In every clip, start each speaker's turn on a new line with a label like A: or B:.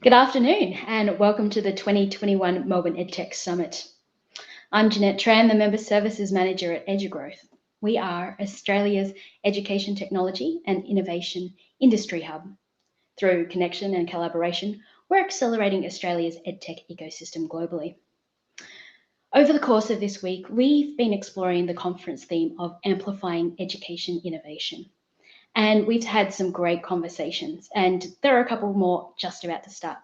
A: Good afternoon and welcome to the 2021 Melbourne EdTech Summit. I'm Jeanette Tran, the Member Services Manager at EduGrowth. We are Australia's education technology and innovation industry hub. Through connection and collaboration, we're accelerating Australia's EdTech ecosystem globally. Over the course of this week, we've been exploring the conference theme of amplifying education innovation. And we've had some great conversations, and there are a couple more just about to start.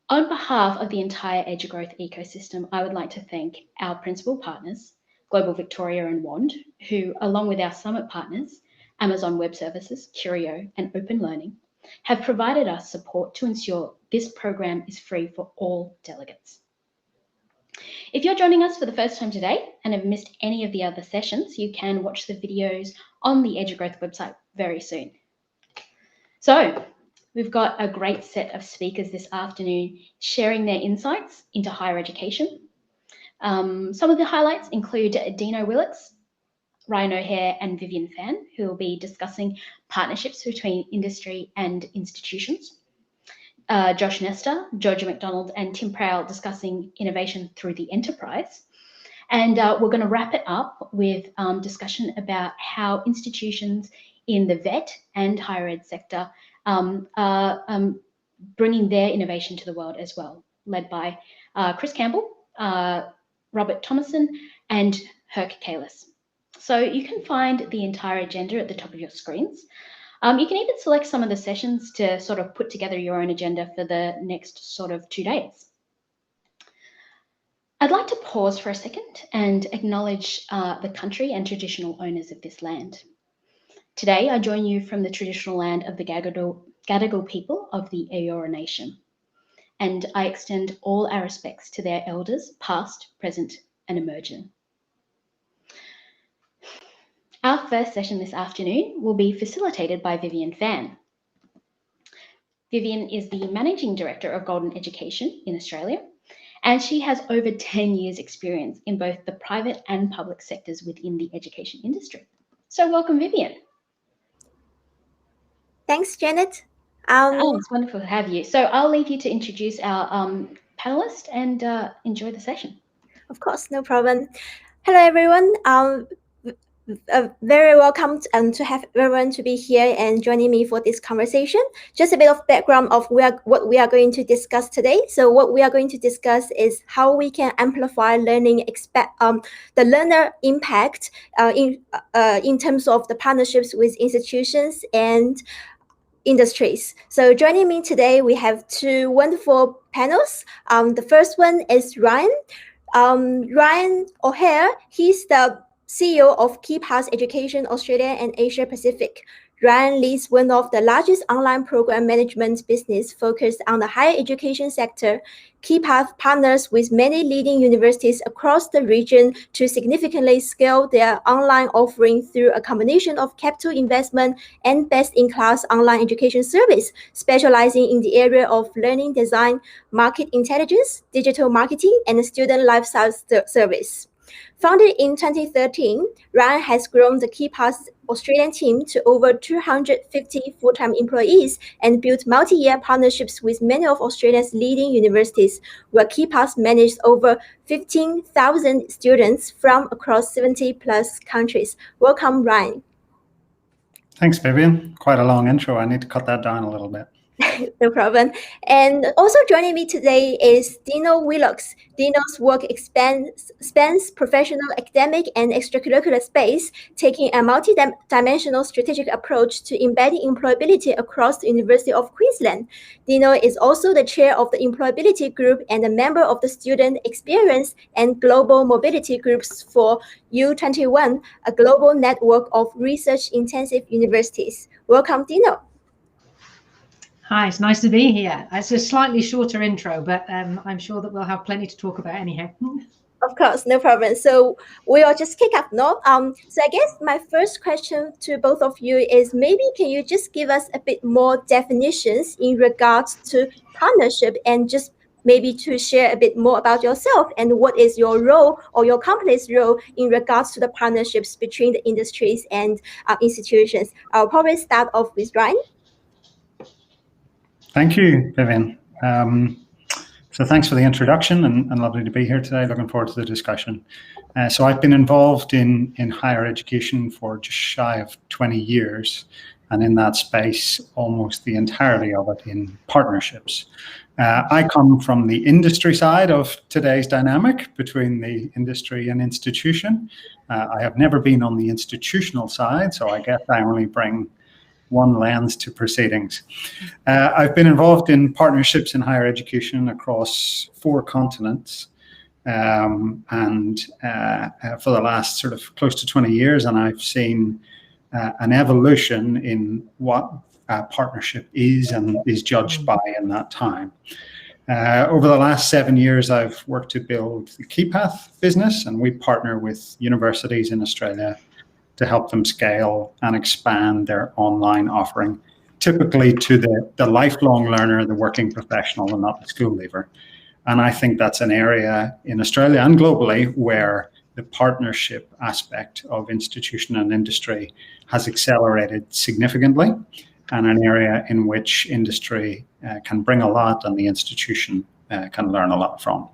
A: On behalf of the entire EduGrowth ecosystem, I would like to thank our principal partners, Global Victoria and WAND, who, along with our summit partners, Amazon Web Services, Curio, and Open Learning, have provided us support to ensure this program is free for all delegates. If you're joining us for the first time today and have missed any of the other sessions, you can watch the videos on the EduGrowth website very soon. So, we've got a great set of speakers this afternoon sharing their insights into higher education. Some of the highlights include Dino Willits, Ryan O'Hare and Vivian Fan, who will be discussing partnerships between industry and institutions. Josh Nestor, Georgia McDonald and Tim Prowl discussing innovation through the enterprise. And we're going to wrap it up with discussion about how institutions in the vet and higher ed sector are bringing their innovation to the world as well, led by Chris Campbell, Robert Thomason and Herc Kalis. So you can find the entire agenda at the top of your screens. You can even select some of the sessions to sort of put together your own agenda for the next sort of 2 days. I'd like to pause for a second and acknowledge the country and traditional owners of this land. Today, I join you from the traditional land of the Gadigal people of the Eora Nation, and I extend all our respects to their elders, past, present, and emerging. Our first session this afternoon will be facilitated by Vivian Fan. Vivian is the Managing Director of Golden Education in Australia, and she has over 10 years experience in both the private and public sectors within the education industry. So welcome, Vivian.
B: Thanks, Janet.
A: It's wonderful to have you. So I'll leave you to introduce our panelist and enjoy the session.
B: Of course, no problem. Hello, everyone. Very welcome to have everyone to be here and joining me for this conversation. Just a bit of background of what we are going to discuss today. So what we are going to discuss is how we can amplify learning, the learner impact in terms of the partnerships with institutions and industries. So joining me today, we have 2 wonderful panels. The first one is Ryan. Ryan O'Hare, he's the CEO of KeyPath Education Australia and Asia Pacific. Ryan leads one of the largest online program management business focused on the higher education sector. KeyPath partners with many leading universities across the region to significantly scale their online offering through a combination of capital investment and best-in-class online education service, specializing in the area of learning design, market intelligence, digital marketing, and student lifestyle service. Founded in 2013, Ryan has grown the KeyPath Australian team to over 250 full-time employees and built multi-year partnerships with many of Australia's leading universities, where KeyPath managed over 15,000 students from across 70-plus countries. Welcome, Ryan.
C: Thanks, Vivian. Quite a long intro. I need to cut that down a little bit.
B: No problem. And also joining me today is Dino Willits. Dino's work spans professional, academic, and extracurricular space, taking a multi-dimensional strategic approach to embedding employability across the University of Queensland. Dino is also the chair of the Employability Group and a member of the Student Experience and Global Mobility Groups for U21, a global network of research-intensive universities. Welcome, Dino.
D: Hi, it's nice to be here. It's a slightly shorter intro, but I'm sure that we'll have plenty to talk about anyhow.
B: Of course, no problem. So we'll just kick up now. So I guess my first question to both of you is maybe can you just give us a bit more definitions in regards to partnership and just maybe to share a bit more about yourself and what is your role or your company's role in regards to the partnerships between the industries and institutions. I'll probably start off with Ryan.
C: Thank you, Vivian. So thanks for the introduction, and lovely to be here today. Looking forward to the discussion. So I've been involved in higher education for just shy of 20 years, and in that space, almost the entirety of it in partnerships. I come from the industry side of today's dynamic between the industry and institution. I have never been on the institutional side, so I guess I only bring one lens to proceedings. I've been involved in partnerships in higher education across 4 continents, and for the last sort of close to 20 years, and I've seen an evolution in what a partnership is and is judged by in that time. Over the last 7 years, I've worked to build the KeyPath business, and we partner with universities in Australia to help them scale and expand their online offering, typically to the lifelong learner, the working professional, and not the school leaver. And I think that's an area in Australia and globally where the partnership aspect of institution and industry has accelerated significantly, and an area in which industry can bring a lot and the institution can learn a lot from.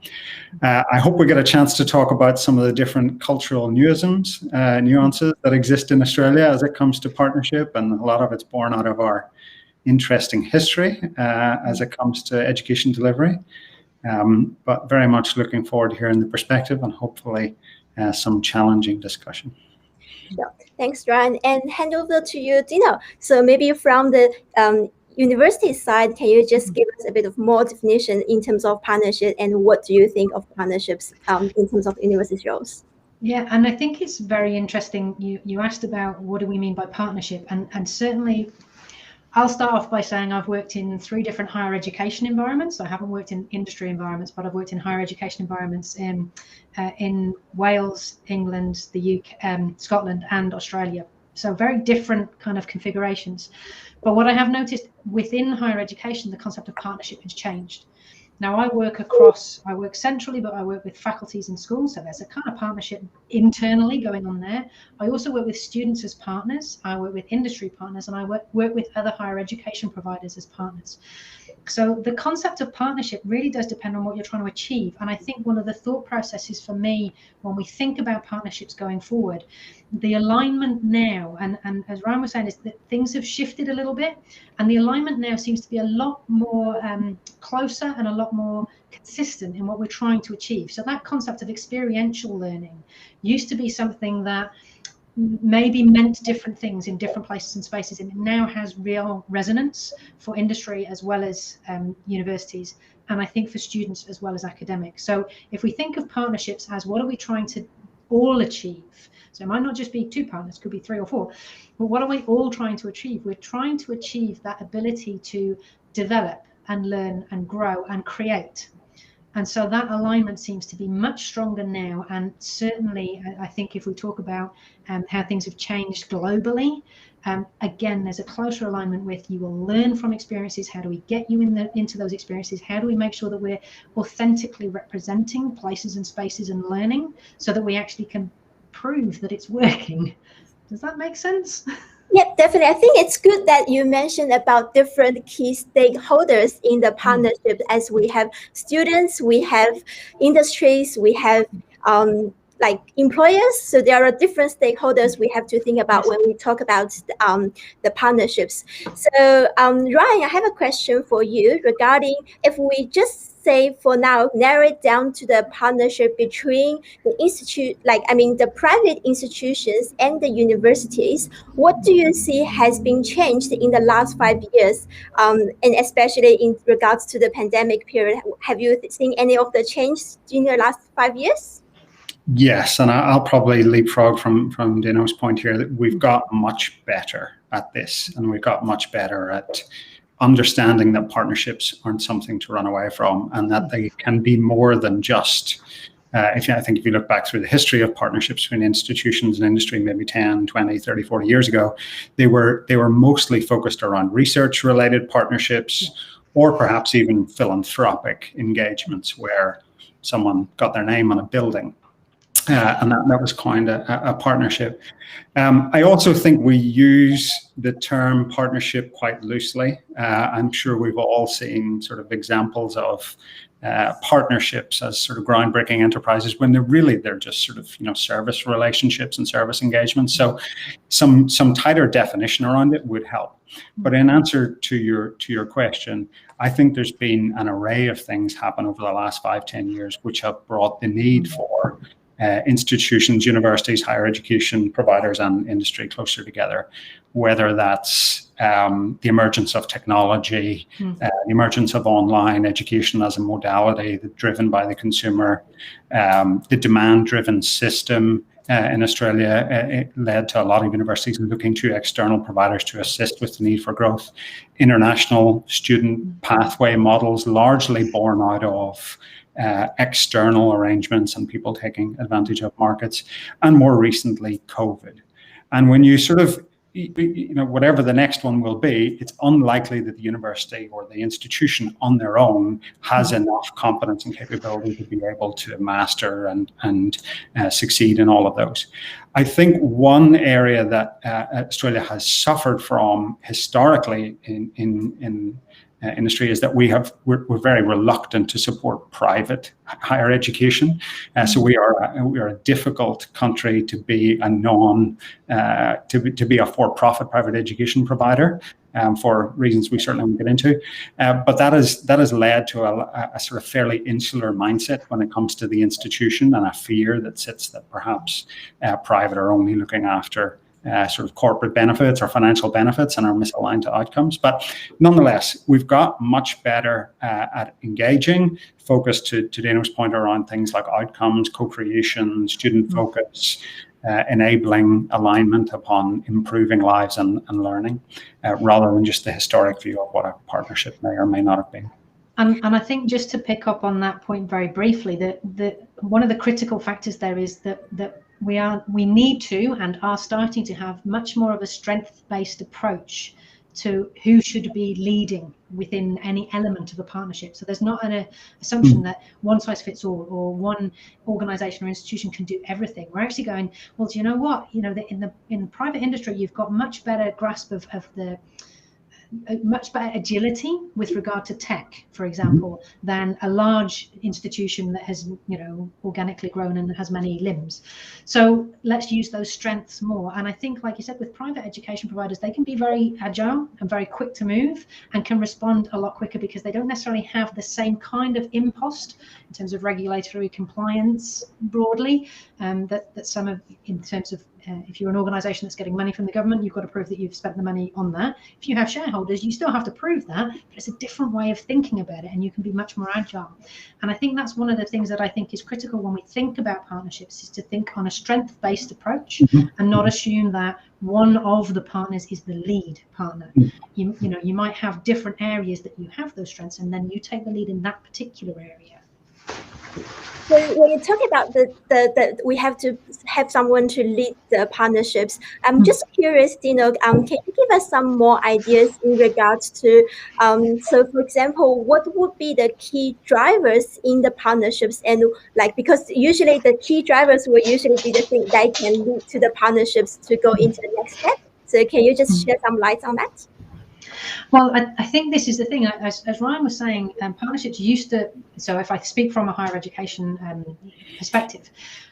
C: I hope we get a chance to talk about some of the different cultural nuances that exist in Australia as it comes to partnership, and a lot of it's born out of our interesting history as it comes to education delivery. But very much looking forward to hearing the perspective and hopefully some challenging discussion.
B: Yeah. Thanks, Ryan. And hand over to you, Dino. So maybe from the university side, can you just give us a bit of more definition in terms of partnership, and what do you think of partnerships in terms of university roles?
D: Yeah, and I think it's very interesting. You asked about what do we mean by partnership, and certainly I'll start off by saying I've worked in 3 different higher education environments. I haven't worked in industry environments, but I've worked in higher education environments in Wales, England, the UK, Scotland, and Australia. So very different kind of configurations. But what I have noticed within higher education, the concept of partnership has changed. Now I work centrally, but I work with faculties in schools. So there's a kind of partnership internally going on there. I also work with students as partners. I work with industry partners, and I work with other higher education providers as partners. So the concept of partnership really does depend on what you're trying to achieve. And I think one of the thought processes for me when we think about partnerships going forward, the alignment now, and as Ryan was saying, is that things have shifted a little bit, and the alignment now seems to be a lot more closer and a lot more consistent in what we're trying to achieve. So that concept of experiential learning used to be something that maybe meant different things in different places and spaces, and it now has real resonance for industry as well as universities, and I think for students as well as academics. So if we think of partnerships as what are we trying to all achieve, so it might not just be 2 partners, could be 3 or 4, but what are we all trying to achieve? We're trying to achieve that ability to develop and learn and grow and create. And so that alignment seems to be much stronger now. And certainly, I think if we talk about how things have changed globally, again, there's a closer alignment with you will learn from experiences. How do we get you into those experiences? How do we make sure that we're authentically representing places and spaces and learning so that we actually can prove that it's working? Does that make sense?
B: Yeah, definitely. I think it's good that you mentioned about different key stakeholders in the partnership, as we have students, we have industries, we have like employers. So there are different stakeholders we have to think about when we talk about the partnerships. So Ryan, I have a question for you regarding if we just say for now, narrow it down to the partnership between the the private institutions and the universities. What do you see has been changed in the last 5 years, and especially in regards to the pandemic period? Have you seen any of the change in the last 5 years?
C: Yes, and I'll probably leapfrog from Dino's point here that we've got much better at this, and we've got much better at understanding that partnerships aren't something to run away from, and that they can be more than just, I think if you look back through the history of partnerships between institutions and industry, maybe 10, 20, 30, 40 years ago, they were mostly focused around research-related partnerships, or perhaps even philanthropic engagements where someone got their name on a building. And that was kind of a partnership. I also think we use the term partnership quite loosely. I'm sure we've all seen sort of examples of partnerships as sort of groundbreaking enterprises when they're just sort of, you know, service relationships and service engagements. So some tighter definition around it would help. But in answer to your question, I think there's been an array of things happen over the last 5-10 years which have brought the need for institutions, universities, higher education providers and industry closer together, whether that's the emergence of technology, the emergence of online education as a modality driven by the consumer, the demand-driven system in Australia. It led to a lot of universities looking to external providers to assist with the need for growth. International student pathway models largely born out of external arrangements and people taking advantage of markets, and more recently COVID. And when you sort of, you know, whatever the next one will be, it's unlikely that the university or the institution on their own has enough competence and capability to be able to master and succeed in all of those. I think one area that Australia has suffered from historically in industry is that we're very reluctant to support private higher education. So we are a difficult country to be to be a for-profit private education provider for reasons we certainly won't get into. But that has led to a sort of fairly insular mindset when it comes to the institution, and a fear that sits that perhaps private are only looking after sort of corporate benefits or financial benefits and are misaligned to outcomes. But nonetheless, we've got much better at engaging, focused to Dano's point around things like outcomes, co-creation, student focus, enabling alignment upon improving lives and learning, rather than just the historic view of what a partnership may or may not have been.
D: And I think just to pick up on that point very briefly, that one of the critical factors there is that we need to and are starting to have much more of a strength-based approach to who should be leading within any element of a partnership. So there's not an assumption that one size fits all, or one organization or institution can do everything. We're actually going, well, do you know what? You know, in the private industry, you've got much better grasp of the much better agility with regard to tech, for example, than a large institution that has, you know, organically grown and has many limbs. So let's use those strengths more. And I think, like you said, with private education providers, they can be very agile and very quick to move and can respond a lot quicker because they don't necessarily have the same kind of impost in terms of regulatory compliance broadly that some of, in terms of if you're an organization that's getting money from the government, you've got to prove that you've spent the money on that. If you have shareholders, you still have to prove that, but it's a different way of thinking about it, and you can be much more agile. And I think that's one of the things that I think is critical when we think about partnerships, is to think on a strength-based approach and not assume that one of the partners is the lead partner. You know, you might have different areas that you have those strengths, and then you take the lead in that particular area.
B: When you talk about the we have to have someone to lead the partnerships, I'm just curious, you know, can you give us some more ideas in regards to, so for example, what would be the key drivers in the partnerships, and like, because usually the key drivers will usually be the thing that can lead to the partnerships to go into the next step. So can you just shed some light on that?
D: Well, I think this is the thing, as Ryan was saying, partnerships used to, so if I speak from a higher education perspective,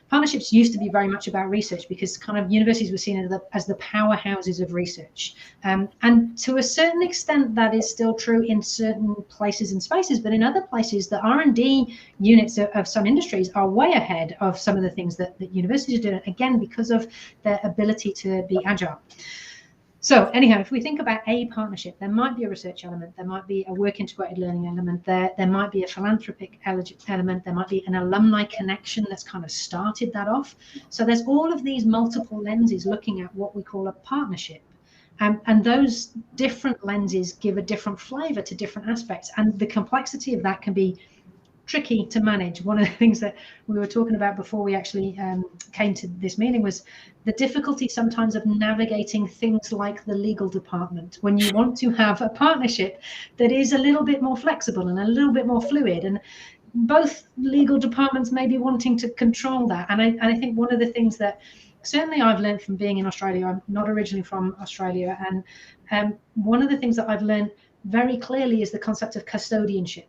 D: partnerships used to be very much about research, because kind of universities were seen as the powerhouses of research. And to a certain extent, that is still true in certain places and spaces, but in other places, the R&D units of some industries are way ahead of some of the things that universities are doing, again, because of their ability to be agile. So anyhow, if we think about a partnership, there might be a research element, there might be a work integrated learning element, there might be a philanthropic element, there might be an alumni connection that's kind of started that off. So there's all of these multiple lenses looking at what we call a partnership. And those different lenses give a different flavor to different aspects. And the complexity of that can be tricky to manage. One of the things that we were talking about before we actually came to this meeting was the difficulty sometimes of navigating things like the legal department when you want to have a partnership that is a little bit more flexible and a little bit more fluid, and both legal departments may be wanting to control that. And I think one of the things that certainly I've learned from being in Australia. I'm not originally from Australia, and one of the things that I've learned very clearly is the concept of custodianship,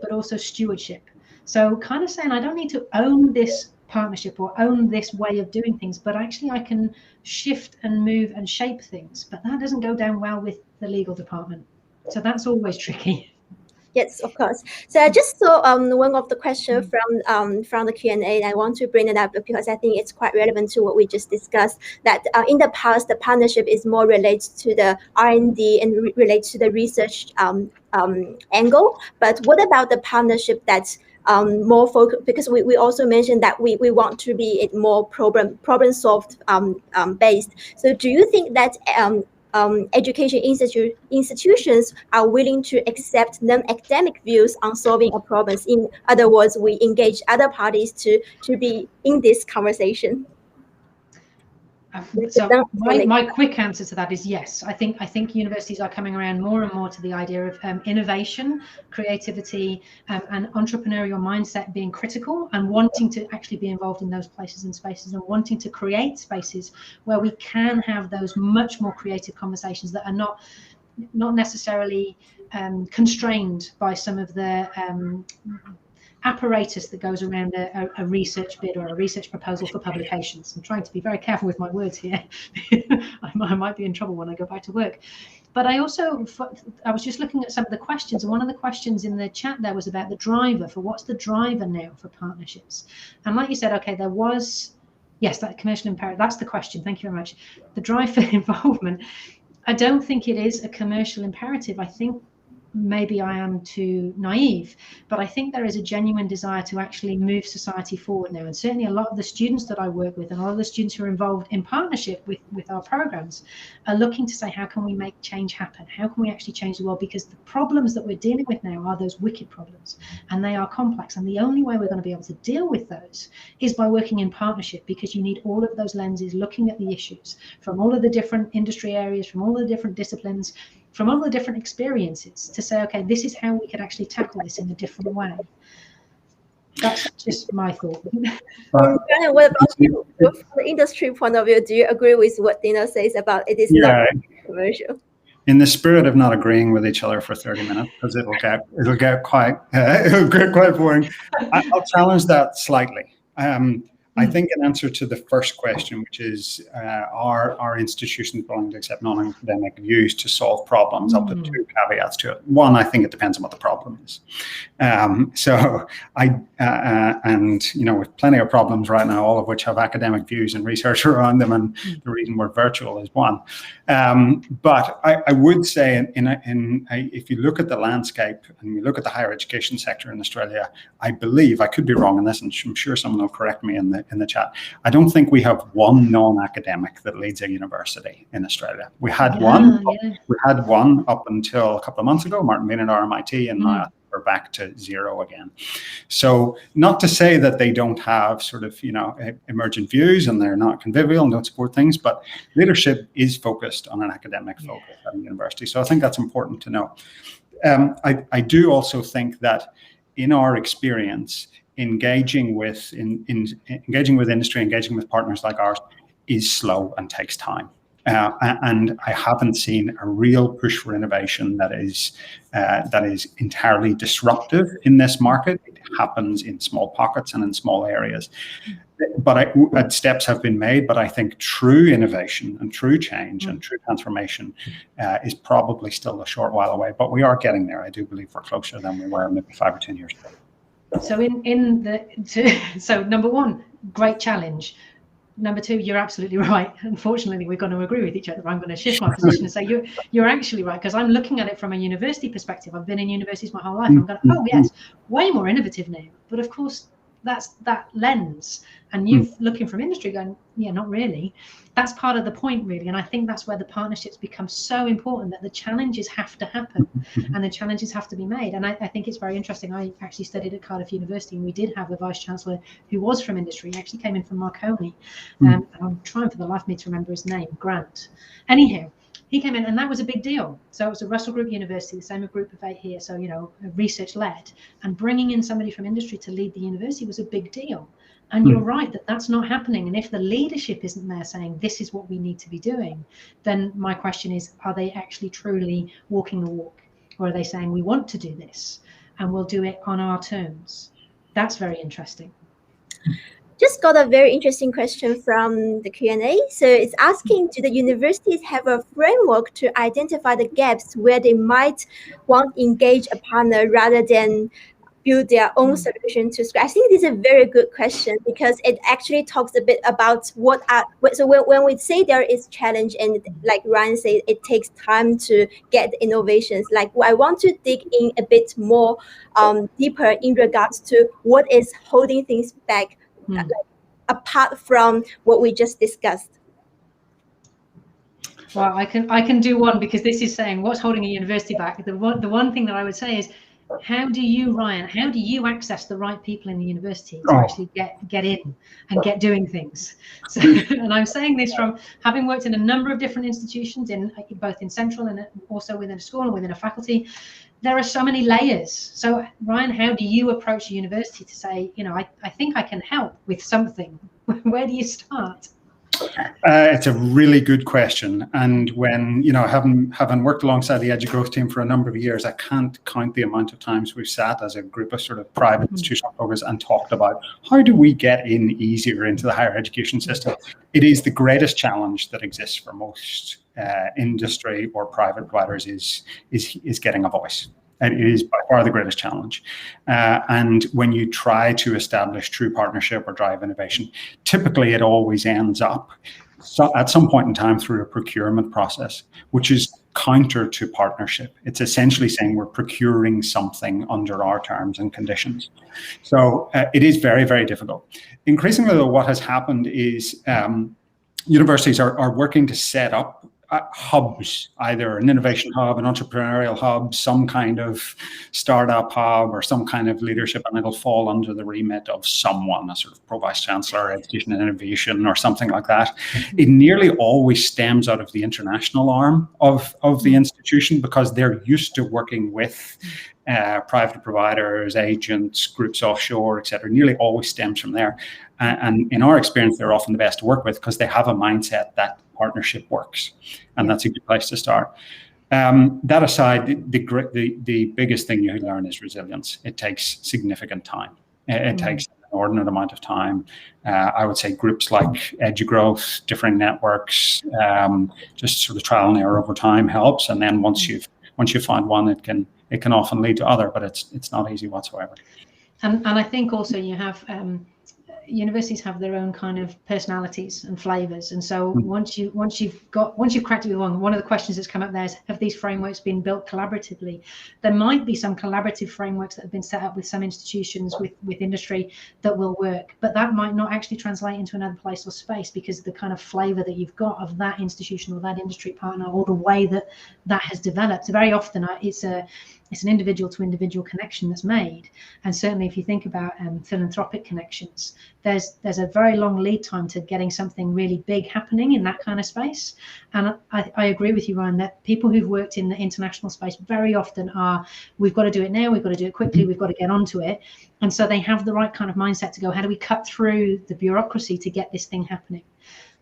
D: but also stewardship. So kind of saying I don't need to own this partnership or own this way of doing things, but actually I can shift and move and shape things. But that doesn't go down well with the legal department. So that's always tricky.
B: Yes, of course. So I just saw one of the questions from the Q&A, and I want to bring it up because I think it's quite relevant to what we just discussed, that in the past, the partnership is more related to the R&D and related to the research angle. But what about the partnership that's more focused, because we also mentioned that we want to be it more problem solved based. So do you think that education institutions are willing to accept non-academic views on solving a problem? In other words, we engage other parties to be in this conversation.
D: So my quick answer to that is yes. I think universities are coming around more and more to the idea of innovation, creativity, and entrepreneurial mindset being critical, and wanting to actually be involved in those places and spaces, and wanting to create spaces where we can have those much more creative conversations that are not necessarily constrained by some of the apparatus that goes around a research bid or a research proposal for publications. I'm trying to be very careful with my words here. I might be in trouble when I go back to work. But I was just looking at some of the questions, and one of the questions in the chat there was about the driver, for what's the driver now for partnerships. And like you said, okay, there was, yes, that commercial imperative, that's the question, thank you very much. The drive for involvement, I don't think it is a commercial imperative. I think maybe I am too naive, but I think there is a genuine desire to actually move society forward now. And certainly a lot of the students that I work with and a lot of the students who are involved in partnership with our programs are looking to say, how can we make change happen? How can we actually change the world? Because the problems that we're dealing with now are those wicked problems, and they are complex. And the only way we're going to be able to deal with those is by working in partnership, because you need all of those lenses looking at the issues from all of the different industry areas, from all the different disciplines, from all the different experiences, to say, okay, this is how we could actually tackle this in a different way. That's just my thought.
B: What about you? From the industry point of view, do you agree with what Dino says about it is not commercial?
C: In the spirit of not agreeing with each other for 30 minutes, because it'll get quite boring, I'll challenge that slightly. I think in answer to the first question, which is, are institutions willing to accept non-academic views to solve problems? I'll put two caveats to it. One, I think it depends on what the problem is. And with plenty of problems right now, all of which have academic views and research around them, and the reason we're virtual is one. But I would say, if you look at the landscape and you look at the higher education sector in Australia, I believe, I could be wrong on this, and I'm sure someone will correct me in the chat, I don't think we have one non-academic that leads a university in Australia. We had one. Yeah. We had one up until a couple of months ago, Martin Bean at RMIT, and now we're back to zero again. So not to say that they don't have sort of, emergent views and they're not convivial and don't support things, but leadership is focused on an academic focus at a university. So I think that's important to know. I do also think that in our experience, engaging with industry, engaging with partners like ours is slow and takes time. And I haven't seen a real push for innovation that is entirely disruptive in this market. It happens in small pockets and in small areas. But steps have been made, but I think true innovation and true change and true transformation is probably still a short while away. But we are getting there. I do believe we're closer than we were maybe 5 or 10 years ago.
D: So so number one, great challenge. Number two, you're absolutely right. Unfortunately, we're going to agree with each other. I'm going to shift my position and say you're actually right, because I'm looking at it from a university perspective. I've been in universities my whole life. I'm going, oh yes, way more innovative now. But of course, that's that lens, and you're looking from industry going, yeah, not really. That's part of the point, really. And I think that's where the partnerships become so important, that the challenges have to happen and the challenges have to be made. And I think it's very interesting. I actually studied at Cardiff University, and we did have a vice chancellor who was from industry. He actually came in from Marconi. And I'm trying for the life of me to remember his name, Grant. Anyhow, He came in, and that was a big deal. So it was a Russell Group University, the same group of 8 here. So, research led, and bringing in somebody from industry to lead the university was a big deal. And you're right that that's not happening. And if the leadership isn't there saying this is what we need to be doing, then my question is, are they actually truly walking the walk? Or are they saying we want to do this and we'll do it on our terms? That's very interesting.
B: Just got a very interesting question from the Q&A. So it's asking, do the universities have a framework to identify the gaps where they might want to engage a partner rather than build their own solution to scratch? I think this is a very good question, because it actually talks a bit about so when we say there is challenge, and like Ryan said, it takes time to get the innovations. Like, I want to dig in a bit more deeper in regards to what is holding things back, like, apart from what we just discussed.
D: Well, I can do one, because this is saying what's holding a university back. The one thing that I would say is, how do you, Ryan, access the right people in the university to actually get in and get doing things? So, and I'm saying this from having worked in a number of different institutions, both in central and also within a school and within a faculty. There are so many layers. So, Ryan, how do you approach a university to say, I think I can help with something? Where do you start?
C: It's a really good question, and when having worked alongside the EduGrowth team for a number of years, I can't count the amount of times we've sat as a group of sort of private institutional focus and talked about how do we get in easier into the higher education system. It is the greatest challenge that exists for most industry or private providers is getting a voice. It is by far the greatest challenge. And when you try to establish true partnership or drive innovation, typically it always ends up at some point in time through a procurement process, which is counter to partnership. It's essentially saying we're procuring something under our terms and conditions. So it is very, very difficult. Increasingly, though, what has happened is universities are working to set up hubs, either an innovation hub, an entrepreneurial hub, some kind of startup hub, or some kind of leadership, and it'll fall under the remit of someone, a sort of pro-vice chancellor, education and innovation, or something like that. It nearly always stems out of the international arm of the institution, because they're used to working with private providers, agents, groups offshore, etc. Nearly always stems from there. And in our experience, they're often the best to work with because they have a mindset that partnership works, and that's a good place to start. That aside, the biggest thing you learn is resilience. It takes significant time. It takes an inordinate amount of time. I would say groups like EduGrowth, different networks, just sort of trial and error over time helps. And then once you've found one, it can often lead to other, but it's not easy whatsoever.
D: And I think also you have universities have their own kind of personalities and flavors, and so once you've cracked it with one of the questions that's come up there is, have these frameworks been built collaboratively? There might be some collaborative frameworks that have been set up with some institutions, with industry, that will work, but that might not actually translate into another place or space, because the kind of flavor that you've got of that institution or that industry partner, or the way that has developed. Very often it's an individual to individual connection that's made. And certainly if you think about philanthropic connections, there's a very long lead time to getting something really big happening in that kind of space. And I agree with you, Ryan, that people who've worked in the international space very often are, we've got to do it now, we've got to do it quickly, we've got to get onto it. And so they have the right kind of mindset to go, how do we cut through the bureaucracy to get this thing happening?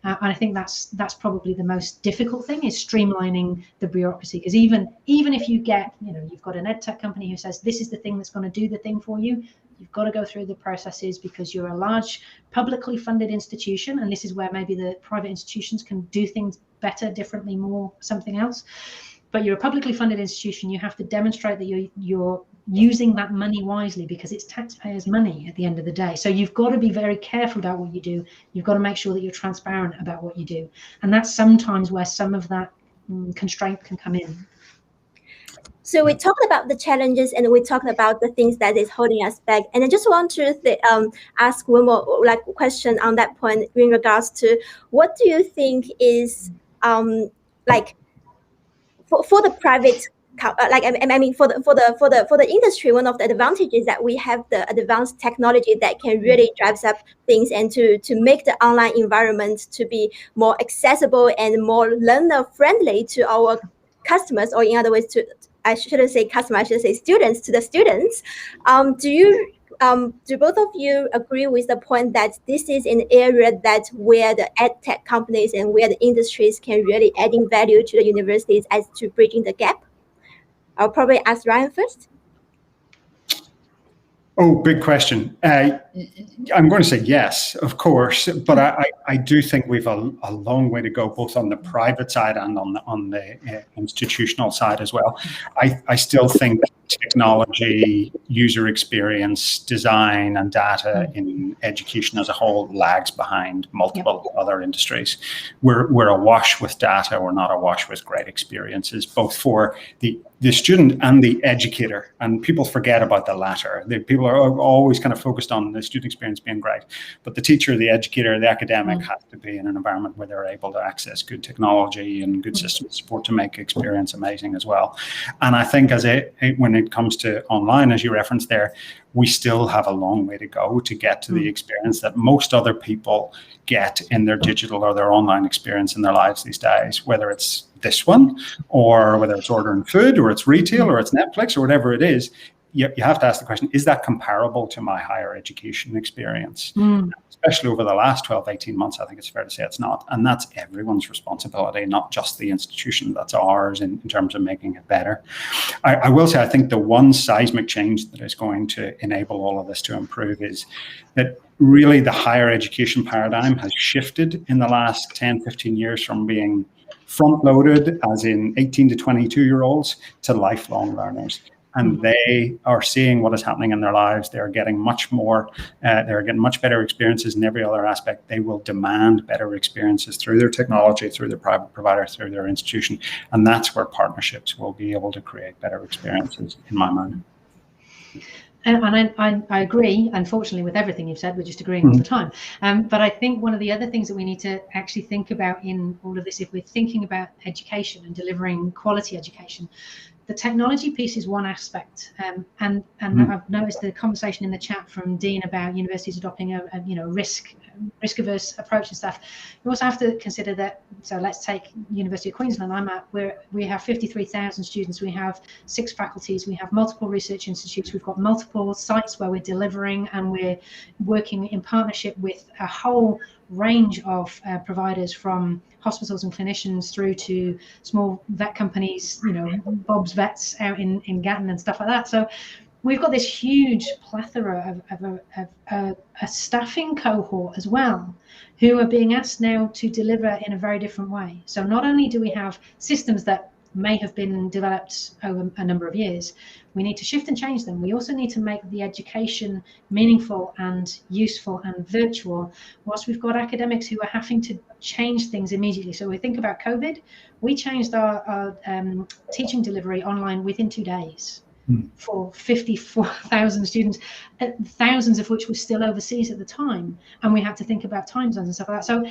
D: And I think that's probably the most difficult thing, is streamlining the bureaucracy. Because even if you get, you've got an EdTech company who says this is the thing that's going to do the thing for you, you've got to go through the processes, because you're a large publicly funded institution, and this is where maybe the private institutions can do things better, differently, more, something else. But you're a publicly funded institution, you have to demonstrate that you're using that money wisely, because it's taxpayers' money at the end of the day. So you've got to be very careful about what you do. You've got to make sure that you're transparent about what you do. And that's sometimes where some of that constraint can come in.
B: So we talked about the challenges, and we talked about the things that is holding us back. And I just want to ask one more question on that point in regards to, what do you think is for the private for the industry, one of the advantages that we have the advanced technology that can really drive up things and to make the online environment to be more accessible and more learner friendly to our customers, or in other words, I shouldn't say customer, I should say students, to the students. Do both of you agree with the point that this is an area that where the EdTech companies and where the industries can really adding value to the universities as to bridging the gap? I'll probably ask Ryan first.
C: Oh, big question. I'm going to say yes, of course, but I do think we've a long way to go, both on the private side and on the institutional side as well. I still think technology, user experience, design, and data in education as a whole lags behind multiple other industries. We're awash with data. We're not awash with great experiences, both for the student and the educator. And people forget about the latter. People are always kind of focused on the student experience being great, but the teacher, the educator, the academic has to be in an environment where they're able to access good technology and good system support to make experience amazing as well. And I think when it comes to online, as you referenced there, we still have a long way to go to get to the experience that most other people get in their digital or their online experience in their lives these days, whether it's this one or whether it's ordering food or it's retail or it's Netflix or whatever it is. You have to ask the question, is that comparable to my higher education experience? Especially over the last 12, 18 months, I think it's fair to say it's not. And that's everyone's responsibility, not just the institution. That's ours in terms of making it better. I will say, I think the one seismic change that is going to enable all of this to improve is that really the higher education paradigm has shifted in the last 10, 15 years from being front-loaded, as in 18 to 22-year-olds, to lifelong learners. And they are seeing what is happening in their lives. They're getting much more, they're getting much better experiences in every other aspect. They will demand better experiences through their technology, through their private provider, through their institution. And that's where partnerships will be able to create better experiences, in my mind.
D: And I agree, unfortunately, with everything you've said. We're just agreeing all the time. But I think one of the other things that we need to actually think about in all of this, if we're thinking about education and delivering quality education, the technology piece is one aspect, and I've noticed the conversation in the chat from Dean about universities adopting a risk-averse approach and stuff. You also have to consider that. So let's take University of Queensland. We have 53,000 students. We have 6 faculties. We have multiple research institutes. We've got multiple sites where we're delivering, and we're working in partnership with a whole range of providers, from hospitals and clinicians through to small vet companies, Bob's Vets out in Gatton and stuff like that. So we've got this huge plethora of a staffing cohort as well, who are being asked now to deliver in a very different way. So not only do we have systems that may have been developed over a number of years, we need to shift and change them. We also need to make the education meaningful and useful and virtual, whilst we've got academics who are having to change things immediately. So we think about COVID, we changed our teaching delivery online within 2 days for 54,000 students, thousands of which were still overseas at the time. And we had to think about time zones and stuff like that. So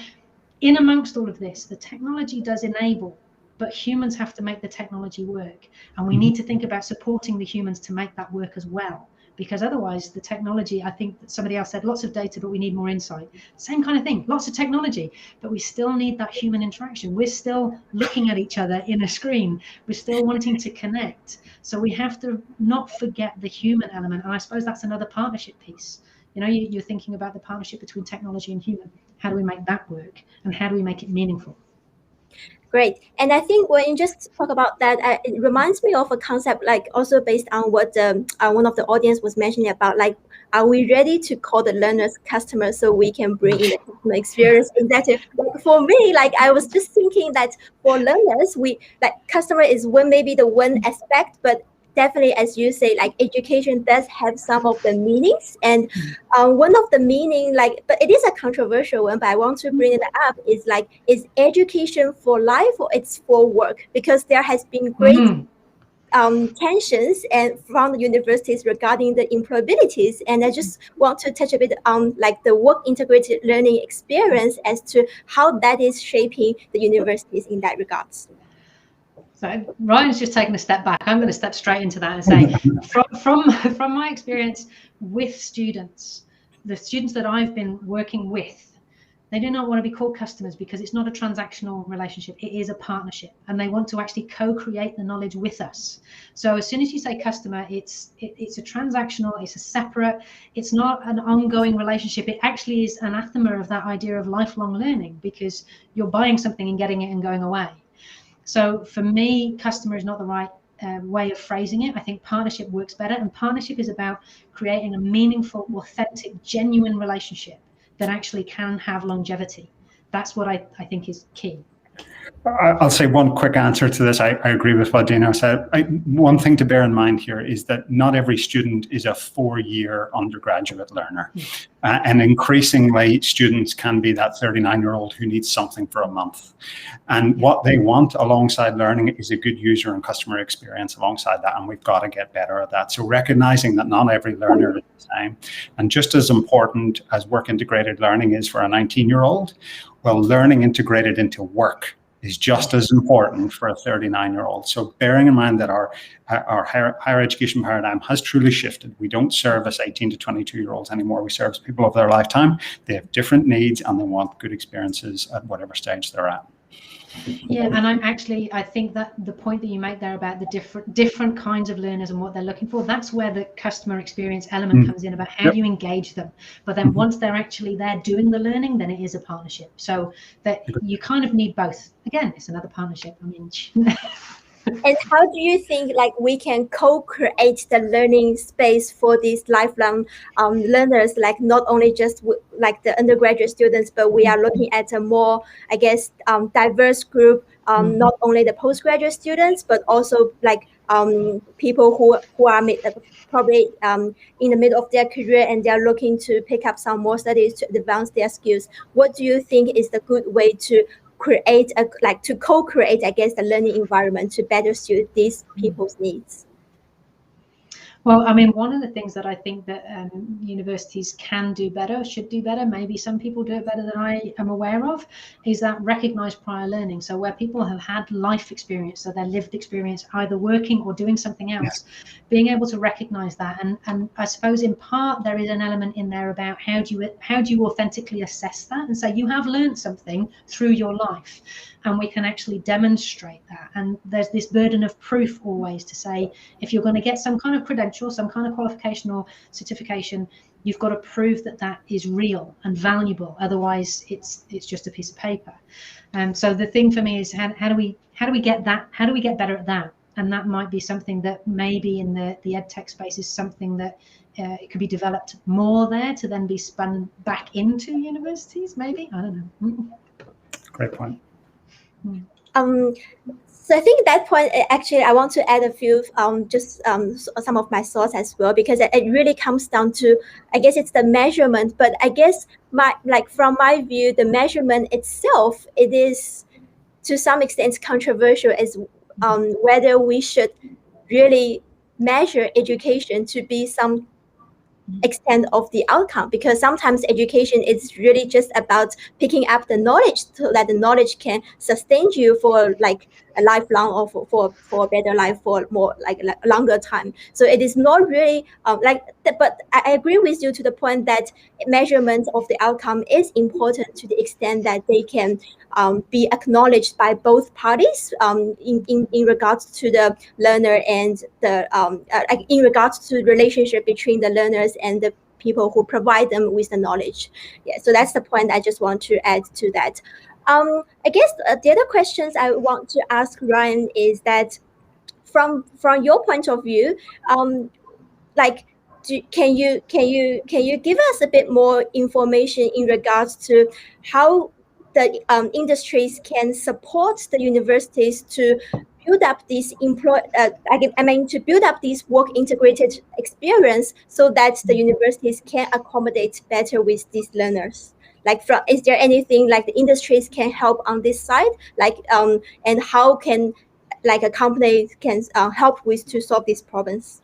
D: in amongst all of this, the technology does enable, but humans have to make the technology work. And we need to think about supporting the humans to make that work as well. Because otherwise the technology, I think that somebody else said, lots of data, but we need more insight. Same kind of thing, lots of technology, but we still need that human interaction. We're still looking at each other in a screen. We're still wanting to connect. So we have to not forget the human element. And I suppose that's another partnership piece. You're thinking about the partnership between technology and human. How do we make that work? And how do we make it meaningful?
B: Great. And I think when you just talk about that, it reminds me of a concept, like also based on what one of the audience was mentioning about, like, are we ready to call the learners customers so we can bring in the customer experience? Exactly. Like for me, like I was just thinking that for learners, customer is maybe the one aspect, but definitely, as you say, like education does have some of the meanings, and one of the meaning, but it is a controversial one, but I want to bring it up, is education for life or it's for work? Because there has been great tensions and from the universities regarding the employabilities, and I just want to touch a bit on the work integrated learning experience as to how that is shaping the universities in that regards.
D: So Ryan's just taken a step back. I'm going to step straight into that and say, from my experience with students, the students that I've been working with, they do not want to be called customers because it's not a transactional relationship. It is a partnership, and they want to actually co-create the knowledge with us. So as soon as you say customer, it's a transactional, it's a separate, it's not an ongoing relationship. It actually is anathema of that idea of lifelong learning, because you're buying something and getting it and going away. So for me, customer is not the right way of phrasing it. I think partnership works better, and partnership is about creating a meaningful, authentic, genuine relationship that actually can have longevity. That's what I think is key.
C: I'll say one quick answer to this. I agree with what Dino said. One thing to bear in mind here is that not every student is a 4-year undergraduate learner. And increasingly, students can be that 39-year-old who needs something for a month. And what they want alongside learning is a good user and customer experience alongside that, and we've got to get better at that. So recognizing that not every learner is the same. And just as important as work-integrated learning is for a 19-year-old, well, learning integrated into work is just as important for a 39-year-old. So bearing in mind that our higher education paradigm has truly shifted. We don't service 18 to 22-year-olds anymore. We service people of their lifetime. They have different needs and they want good experiences at whatever stage they're at.
D: Yeah, and I think that the point that you make there about the different kinds of learners and what they're looking for, that's where the customer experience element comes in, about how do you engage them. But then once they're actually there doing the learning, then it is a partnership. So that you kind of need both. Again, it's another partnership. I mean,
B: and how do you think we can co-create the learning space for these lifelong learners, not only just the undergraduate students, but we are looking at a more, I guess, diverse group, not only the postgraduate students, but also people who are probably in the middle of their career and they're looking to pick up some more studies to advance their skills. What do you think is the good way to create to co-create, I guess, the learning environment to better suit these people's needs?
D: Well, I mean, one of the things that I think that universities can do better, should do better, maybe some people do it better than I am aware of, is that recognized prior learning. So where people have had life experience, so their lived experience, either working or doing something else, being able to recognize that. And I suppose in part there is an element in there about how do you authentically assess that and say you have learned something through your life. And we can actually demonstrate that. And there's this burden of proof always to say, if you're going to get some kind of credential, some kind of qualification or certification, you've got to prove that that is real and valuable. Otherwise, it's just a piece of paper. So the thing for me is how do we get that? How do we get better at that? And that might be something that maybe in the EdTech space is something that it could be developed more there to then be spun back into universities. Maybe, I don't know.
C: Great point.
B: So I think at that point, actually, I want to add a few, some of my thoughts as well, because it really comes down to, I guess it's the measurement, but I guess from my view, the measurement itself, it is to some extent controversial as whether we should really measure education to be some extent of the outcome, because sometimes education is really just about picking up the knowledge so that the knowledge can sustain you for a lifelong or for a better life for more a longer time. So it is not really but I agree with you to the point that measurement of the outcome is important to the extent that they can be acknowledged by both parties in regards to the learner and the in regards to the relationship between the learners and the people who provide them with the knowledge. Yeah, so that's the point I just want to add to that. I guess the other questions I want to ask Ryan is that from your point of view, can you give us a bit more information in regards to how the industries can support the universities to build up this to build up this work integrated experience so that the universities can accommodate better with these learners? Is there anything the industries can help on this side? And how can a company can help with to solve these problems?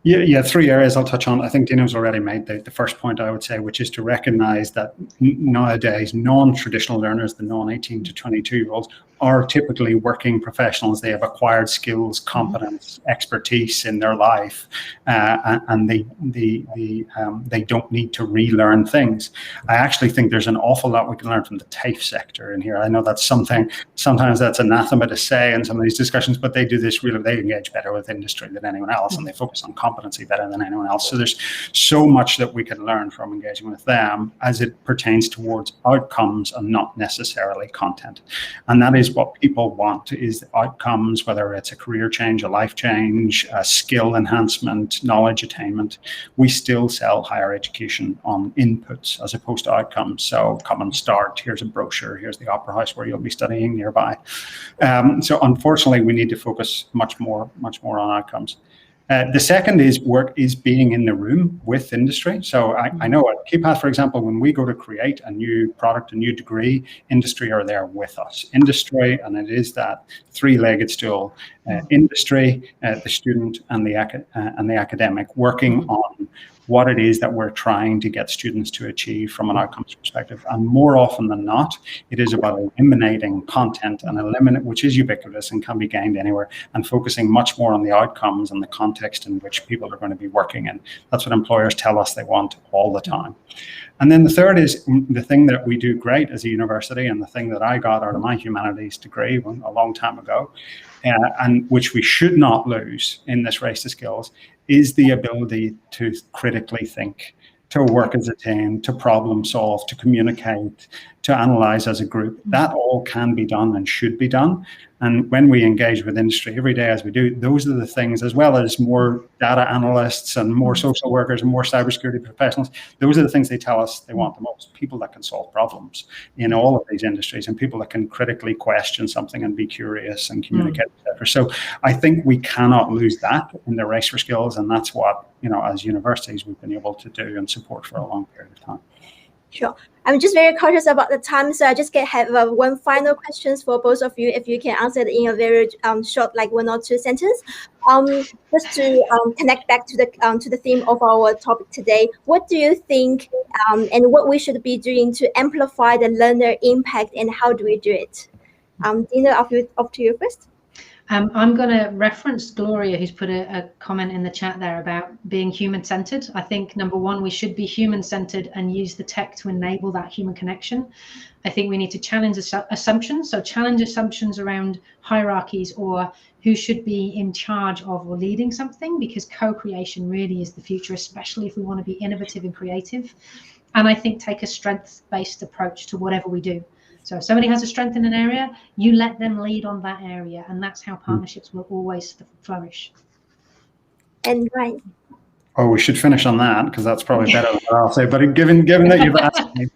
C: Yeah, 3 areas I'll touch on. I think Dino's already made the first point, I would say, which is to recognize that nowadays non-traditional learners, the non-18 to 22-year-olds, are typically working professionals. They have acquired skills, competence, expertise in their life, and they don't need to relearn things. I actually think there's an awful lot we can learn from the TAFE sector in here. I know that's something, sometimes that's anathema to say in some of these discussions, but they do this really, they engage better with industry than anyone else, and they focus on competency better than anyone else. So there's so much that we can learn from engaging with them as it pertains towards outcomes and not necessarily content. And that is what people want, is outcomes, whether it's a career change, a life change, a skill enhancement, knowledge attainment. We still sell higher education on inputs as opposed to outcomes. So come and start, here's a brochure, here's the opera house where you'll be studying nearby. So unfortunately, we need to focus much more on outcomes. The second is being in the room with industry. So I know at KeyPath, for example, when we go to create a new product, a new degree, industry are there with us. Industry, and it is that three-legged stool, industry, the student, and the academic, working on what it is that we're trying to get students to achieve from an outcomes perspective. And more often than not, it is about eliminating content and which is ubiquitous and can be gained anywhere, and focusing much more on the outcomes and the context in which people are going to be working in. That's what employers tell us they want all the time. And then the third is the thing that we do great as a university, and the thing that I got out of my humanities degree a long time ago, and which we should not lose in this race to skills, is the ability to critically think, to work as a team, to problem solve, to communicate, to analyze as a group. That all can be done and should be done. And when we engage with industry every day as we do, those are the things, as well as more data analysts and more social workers and more cybersecurity professionals, those are the things they tell us they want the most. People that can solve problems in all of these industries, and people that can critically question something and be curious and communicate, etc. So I think we cannot lose that in the race for skills, and that's what, as universities, we've been able to do and support for a long period of time.
B: Sure. I'm just very cautious about the time, so I just have one final question for both of you, if you can answer it in a very short, like 1 or 2 sentences. Just to connect back to the theme of our topic today, what do you think and what we should be doing to amplify the learner impact, and how do we do it? Dina, up to you first.
D: I'm going to reference Gloria, who's put a comment in the chat there about being human-centered. I think, number one, we should be human-centered and use the tech to enable that human connection. I think we need to challenge assumptions. So challenge assumptions around hierarchies or who should be in charge of or leading something, because co-creation really is the future, especially if we want to be innovative and creative. And I think take a strengths-based approach to whatever we do. So if somebody has a strength in an area, you let them lead on that area, and that's how partnerships will always flourish.
B: And Ryan.
C: Oh, we should finish on that, because that's probably better than what I'll say. But given that you've asked me,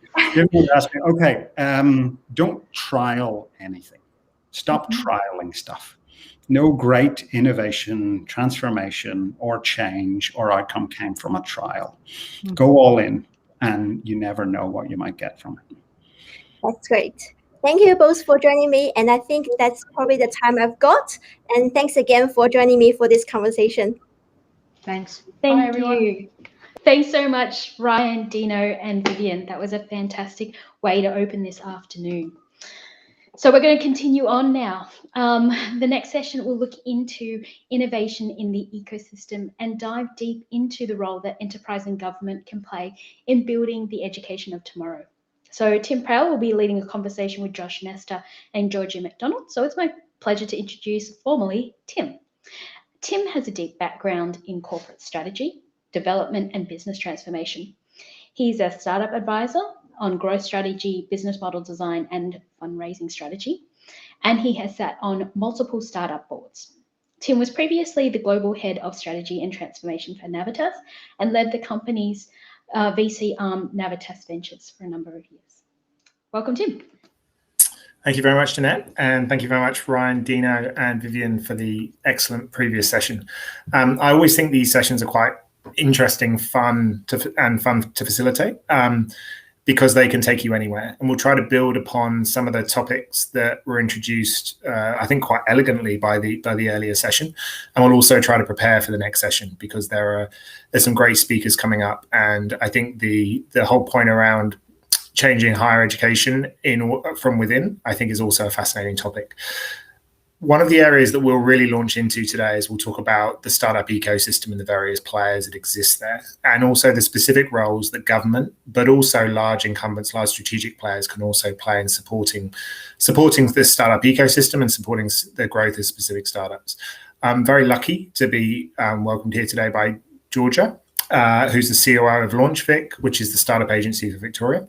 C: okay, don't trial anything. Stop trialing stuff. No great innovation, transformation, or change or outcome came from a trial. Go all in, and you never know what you might get from it.
B: That's great. Thank you both for joining me. And I think that's probably the time I've got. And thanks again for joining me for this conversation.
D: Thanks.
A: Thank you. Thanks so much, Ryan, Dino, and Vivian. That was a fantastic way to open this afternoon. So we're going to continue on now. The next session will look into innovation in the ecosystem and dive deep into the role that enterprise and government can play in building the education of tomorrow. So Tim Prowl will be leading a conversation with Josh Nestor and Georgia McDonald. So it's my pleasure to introduce formally Tim. Tim has a deep background in corporate strategy, development, and business transformation. He's a startup advisor on growth strategy, business model design, and fundraising strategy. And he has sat on multiple startup boards. Tim was previously the global head of strategy and transformation for Navitas and led the company's VC arm Navitas Ventures for a number of years. Welcome, Tim.
E: Thank you very much, Jeanette, and thank you very much, Ryan, Dino, and Vivian for the excellent previous session. I always think these sessions are quite interesting, fun to facilitate because they can take you anywhere. And we'll try to build upon some of the topics that were introduced, I think, quite elegantly by the earlier session. And we'll also try to prepare for the next session because there's some great speakers coming up. And I think the whole point around changing higher education from within, I think is also a fascinating topic. One of the areas that we'll really launch into today is we'll talk about the startup ecosystem and the various players that exist there, and also the specific roles that government, but also large incumbents, large strategic players can also play in supporting this startup ecosystem and supporting the growth of specific startups. I'm very lucky to be welcomed here today by Georgia, who's the COO of LaunchVic, which is the startup agency for Victoria.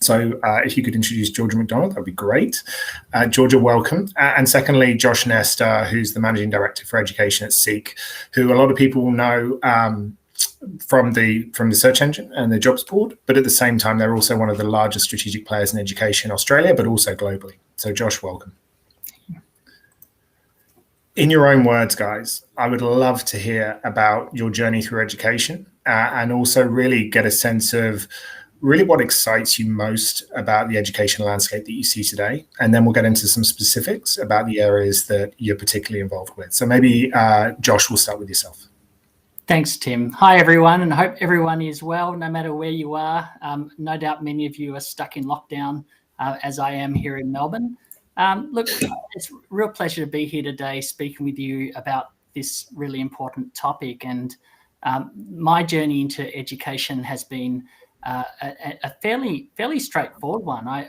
E: So if you could introduce Georgia McDonald, that'd be great. Georgia, welcome. And secondly, Josh Nesta, who's the Managing Director for Education at Seek, who a lot of people will know from the search engine and the jobs board, but at the same time, they're also one of the largest strategic players in education in Australia, but also globally. So Josh, welcome. In your own words, guys, I would love to hear about your journey through education and also really get a sense of really what excites you most about the education landscape that you see today. And then we'll get into some specifics about the areas that you're particularly involved with. So maybe, Josh, we'll start with yourself.
F: Thanks, Tim. Hi, everyone, and I hope everyone is well, no matter where you are. No doubt many of you are stuck in lockdown, as I am here in Melbourne. Look, it's a real pleasure to be here today speaking with you about this really important topic. And my journey into education has been a fairly straightforward one. I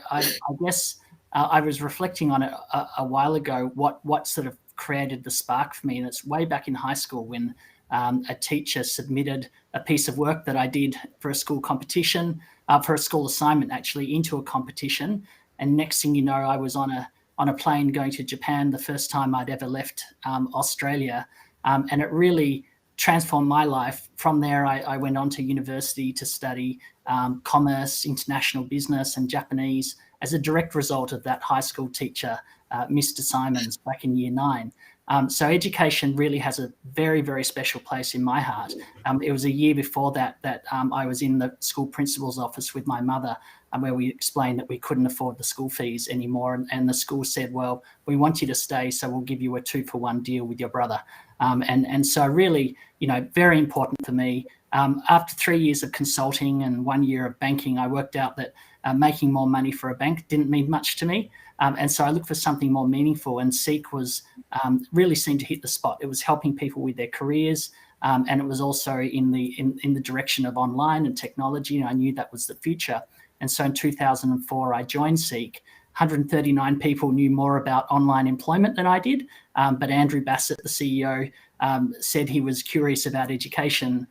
F: guess I was reflecting on it a while ago, what sort of created the spark for me. And it's way back in high school when a teacher submitted a piece of work that I did for a school competition, for a school assignment actually, into a competition. And next thing you know, I was on a plane going to Japan, the first time I'd ever left Australia. And it really transformed my life. From there, I went on to university to study commerce, international business, and Japanese as a direct result of that high school teacher, Mr. Simons, back in year 9. So education really has a very, very special place in my heart. It was a year before that I was in the school principal's office with my mother, where we explained that we couldn't afford the school fees anymore. And the school said, well, we want you to stay, so we'll give you a 2-for-1 deal with your brother. And so really, very important for me. After 3 years of consulting and 1 year of banking, I worked out that making more money for a bank didn't mean much to me. And so I looked for something more meaningful, and Seek was really seemed to hit the spot. It was helping people with their careers, and it was also in the direction of online and technology. And I knew that was the future. And so in 2004, I joined Seek. 139 people knew more about online employment than I did. But Andrew Bassett, the CEO, said he was curious about education.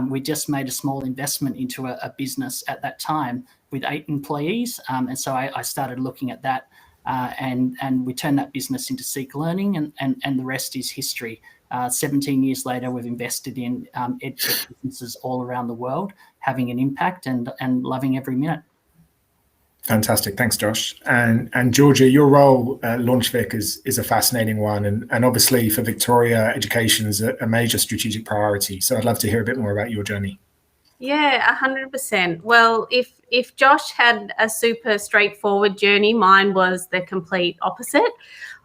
F: We just made a small investment into a business at that time with 8 employees. And so I started looking at that, and we turned that business into Seek Learning, and the rest is history. 17 years later, we've invested in EdTech businesses all around the world, having an impact and loving every minute.
E: Fantastic. Thanks, Josh. And Georgia, your role at LaunchVic is a fascinating one. And obviously for Victoria, education is a major strategic priority. So I'd love to hear a bit more about your journey.
G: Yeah, 100%. Well, if Josh had a super straightforward journey, mine was the complete opposite.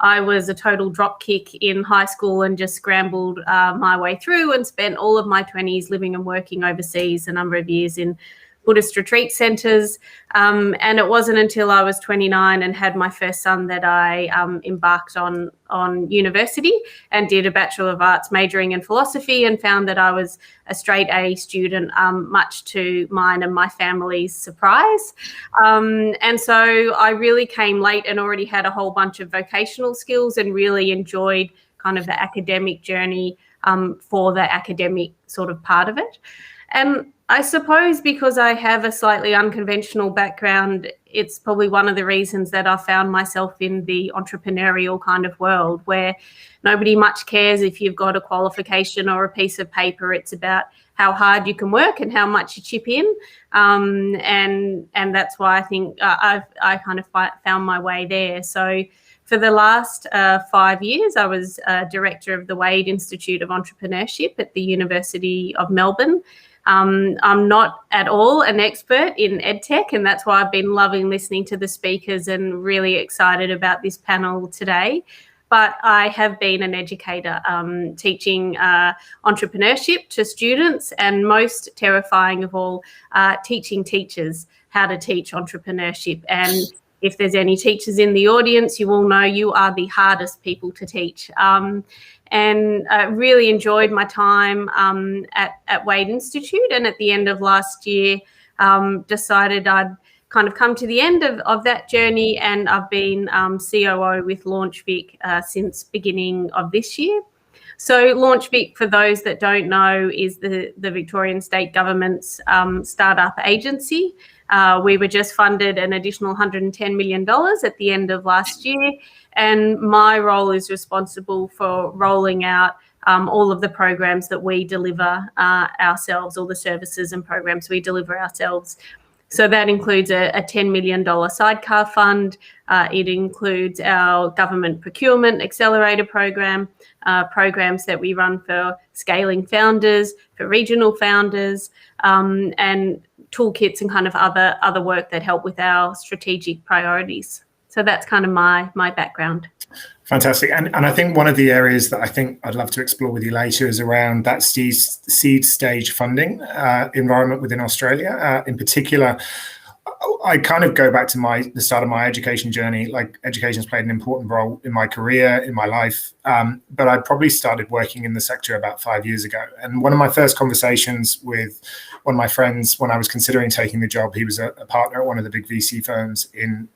G: I was a total dropkick in high school and just scrambled my way through and spent all of my 20s living and working overseas, a number of years in Buddhist retreat centres. And it wasn't until I was 29 and had my first son that I embarked on university and did a Bachelor of Arts majoring in philosophy, and found that I was a straight A student, much to mine and my family's surprise. And so I really came late and already had a whole bunch of vocational skills and really enjoyed kind of the academic journey for the academic sort of part of it. And I suppose because I have a slightly unconventional background, it's probably one of the reasons that I found myself in the entrepreneurial kind of world, where nobody much cares if you've got a qualification or a piece of paper. It's about how hard you can work and how much you chip in. And that's why I think I kind of found my way there. So for the last 5 years, I was director of the Wade Institute of Entrepreneurship at the University of Melbourne. I'm not at all an expert in EdTech, and that's why I've been loving listening to the speakers and really excited about this panel today. but I have been an educator, teaching entrepreneurship to students, and most terrifying of all, teaching teachers how to teach entrepreneurship. And if there's any teachers in the audience, you will know you are the hardest people to teach. And I really enjoyed my time at Wade Institute, and at the end of last year decided I'd kind of come to the end of that journey, and I've been COO with LaunchVic since beginning of this year. So LaunchVic, for those that don't know, is the Victorian State Government's startup agency. We were just funded an additional $110 million at the end of last year, and my role is responsible for rolling out all of the programs that we deliver ourselves, all the services and programs we deliver ourselves. So that includes a $10 million sidecar fund. It includes our government procurement accelerator program, programs that we run for scaling founders, for regional founders, and toolkits and kind of other work that help with our strategic priorities. So that's kind of my background.
E: Fantastic. And I think one of the areas that I think I'd love to explore with you later is around that seed stage funding environment within Australia. In particular, I kind of go back to the start of my education journey. Like, education's played an important role in my career, in my life. But I probably started working in the sector about 5 years ago. And one of my first conversations with one of my friends when I was considering taking the job, he was a partner at one of the big VC firms in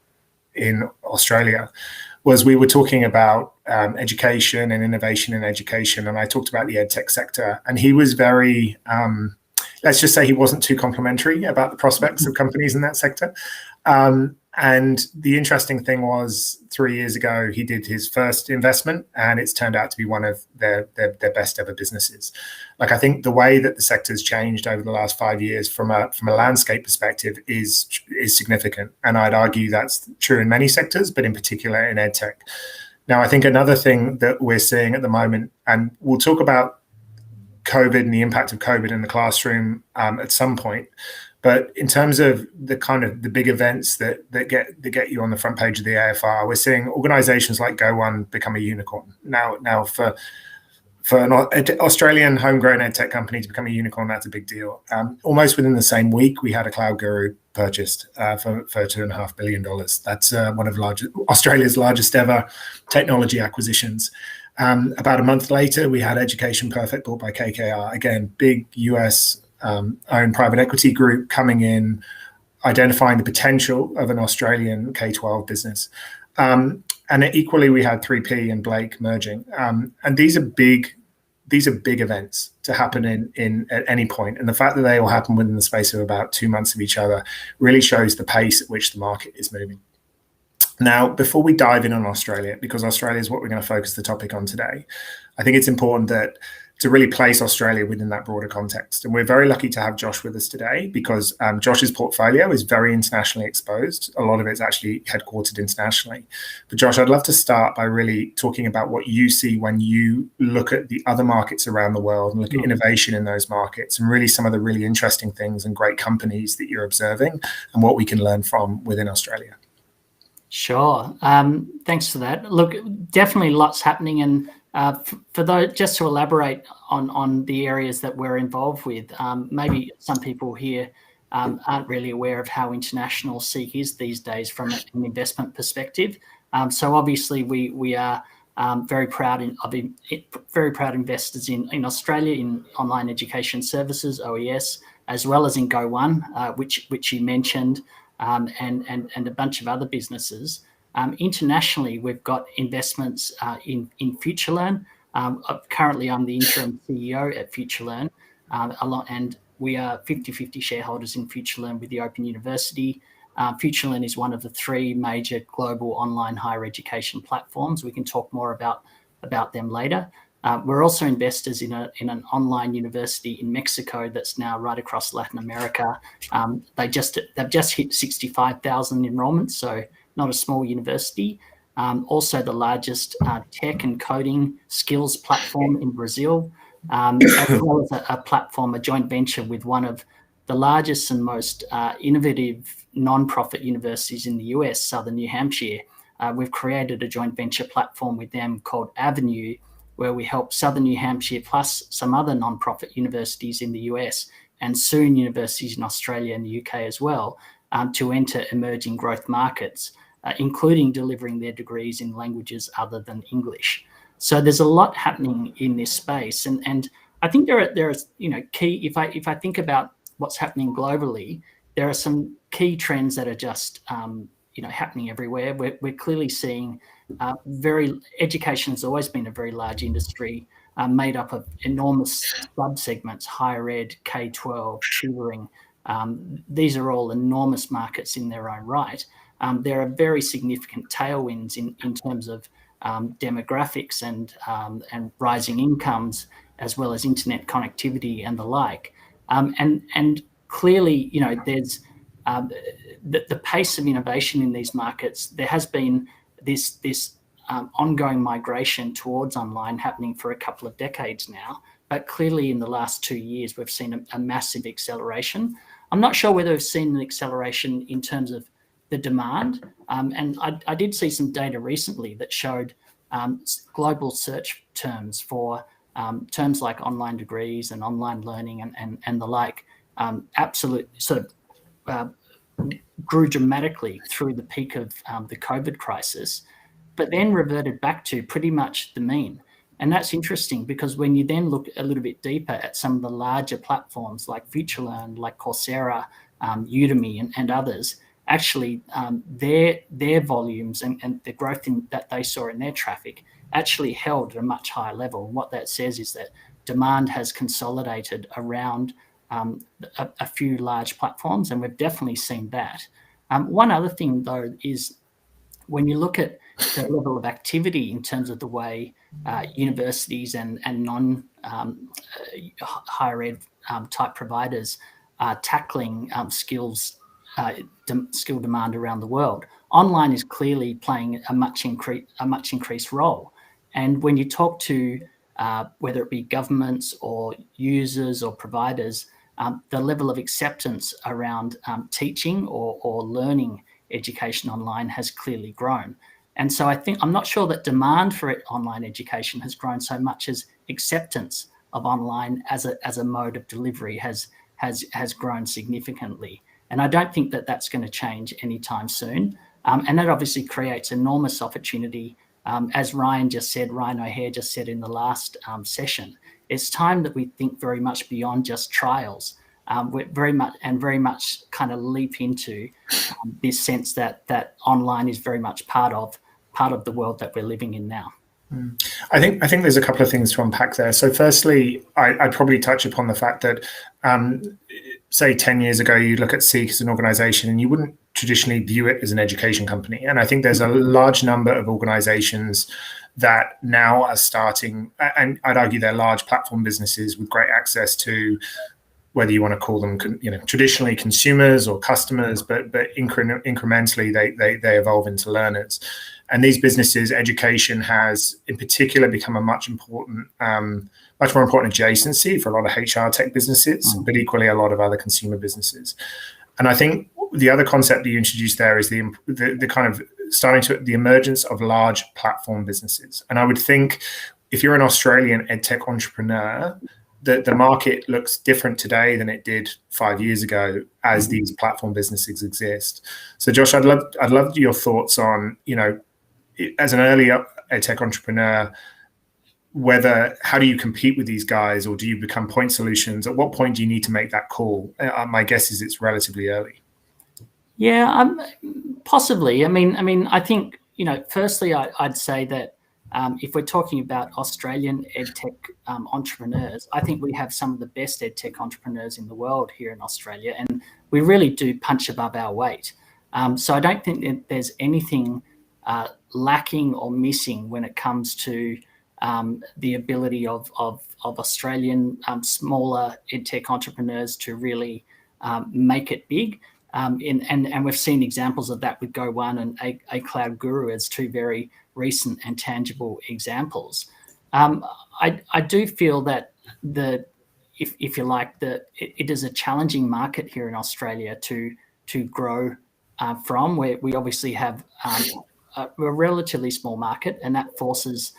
E: Australia, was we were talking about education and innovation in education. And I talked about the EdTech sector. And he was very, let's just say he wasn't too complimentary about the prospects of companies in that sector. And the interesting thing was 3 years ago, he did his first investment, and it's turned out to be one of their best ever businesses. Like, I think the way that the sector's changed over the last 5 years from a landscape perspective is significant. And I'd argue that's true in many sectors, but in particular in EdTech. Now, I think another thing that we're seeing at the moment, and we'll talk about COVID and the impact of COVID in the classroom at some point, but in terms of the kind of the big events that get you on the front page of the AFR, we're seeing organisations like GoOne become a unicorn. Now for an Australian homegrown EdTech company to become a unicorn, that's a big deal. Almost within the same week, we had a cloud guru purchased for $2.5 billion. That's one of Australia's largest ever technology acquisitions. About a month later, we had Education Perfect bought by KKR. Again, big US owned private equity group coming in, identifying the potential of an Australian K-12 business. And equally, we had 3P and Blake merging. And these are big events to happen in at any point. And the fact that they all happen within the space of about 2 months of each other really shows the pace at which the market is moving. Now, before we dive in on Australia, because Australia is what we're going to focus the topic on today, I think it's important to really place Australia within that broader context. And we're very lucky to have Josh with us today, because Josh's portfolio is very internationally exposed. A lot of it's actually headquartered internationally. But Josh, I'd love to start by really talking about what you see when you look at the other markets around the world and look at innovation in those markets, and really some of the really interesting things and great companies that you're observing and what we can learn from within Australia.
F: Sure. Thanks for that. Look, definitely lots happening. And for those, just to elaborate on the areas that we're involved with, maybe some people here aren't really aware of how international SEEK is these days from an investment perspective. So obviously we are very proud investors in Australia in online education services, OES, as well as in GoOne, which you mentioned. And a bunch of other businesses. Internationally, we've got investments in Futurelearn. Currently, I'm the interim CEO at Futurelearn, and we are 50-50 shareholders in Futurelearn with the Open University. Futurelearn is one of the 3 major global online higher education platforms. We can talk more about them later. We're also investors in an online university in Mexico that's now right across Latin America. They've just hit 65,000 enrollments, so not a small university. Also the largest tech and coding skills platform in Brazil, as well as a joint venture with one of the largest and most innovative non-profit universities in the US, Southern New Hampshire, we've created a joint venture platform with them called Avenue, where we help Southern New Hampshire plus some other nonprofit universities in the US and soon universities in Australia and the UK as well to enter emerging growth markets, including delivering their degrees in languages other than English. So there's a lot happening in this space, and I think there are key. If I think about what's happening globally, there are some key trends that are just happening everywhere. We're clearly seeing education has always been a very large industry made up of enormous subsegments: higher ed, K-12, tutoring. These are all enormous markets in their own right. There are very significant tailwinds in terms of demographics and rising incomes, as well as internet connectivity and the like. And clearly, there's the pace of innovation in these markets. There has been this ongoing migration towards online happening for a couple of decades now, but clearly in the last 2 years, we've seen a massive acceleration. I'm not sure whether we've seen an acceleration in terms of the demand. And I did see some data recently that showed global search terms for terms like online degrees and online learning and the like absolutely sort of grew dramatically through the peak of the COVID crisis, but then reverted back to pretty much the mean. And that's interesting because when you then look a little bit deeper at some of the larger platforms like Futurelearn, like Coursera, Udemy and others, actually their volumes and the growth that they saw in their traffic actually held at a much higher level. And what that says is that demand has consolidated around a few large platforms, and we've definitely seen that. One other thing, though, is when you look at the level of activity in terms of the way universities and non-higher ed type providers are tackling skill demand around the world, online is clearly playing a much increased role. And when you talk to whether it be governments or users or providers, the level of acceptance around teaching or learning education online has clearly grown. And so I'm not sure that demand for online education has grown so much as acceptance of online as a mode of delivery has grown significantly. And I don't think that that's going to change anytime soon. And that obviously creates enormous opportunity. As Ryan O'Hare just said in the last session, it's time that we think very much beyond just trials. We're very much kind of leap into this sense that online is very much part of the world that we're living in now.
E: I think there's a couple of things to unpack there. So firstly, I'd probably touch upon the fact that, say 10 years ago, you look at Seek as an organization and you wouldn't traditionally view it as an education company. And I think there's a large number of organizations that now are starting, and I'd argue they're large platform businesses with great access to, whether you want to call them, traditionally consumers or customers, but incrementally they evolve into learners. And these businesses, education has in particular become a much more important adjacency for a lot of HR tech businesses, but equally a lot of other consumer businesses. And I think the other concept that you introduced there is the kind of the emergence of large platform businesses. And I would think if you're an Australian EdTech entrepreneur, the market looks different today than it did 5 years ago as these platform businesses exist. So Josh, I'd love your thoughts on, as an early EdTech entrepreneur, how do you compete with these guys, or do you become point solutions? At what point do you need to make that call? My guess is it's relatively early.
F: Yeah, possibly. I mean, I think, firstly, I'd say that if we're talking about Australian EdTech entrepreneurs, I think we have some of the best EdTech entrepreneurs in the world here in Australia, and we really do punch above our weight. So I don't think that there's anything lacking or missing when it comes to the ability of Australian smaller EdTech entrepreneurs to really make it big. And we've seen examples of that with Go One and a Cloud Guru as two very recent and tangible examples. I do feel that if you like, it is a challenging market here in Australia to grow from, where we obviously have a relatively small market, and that forces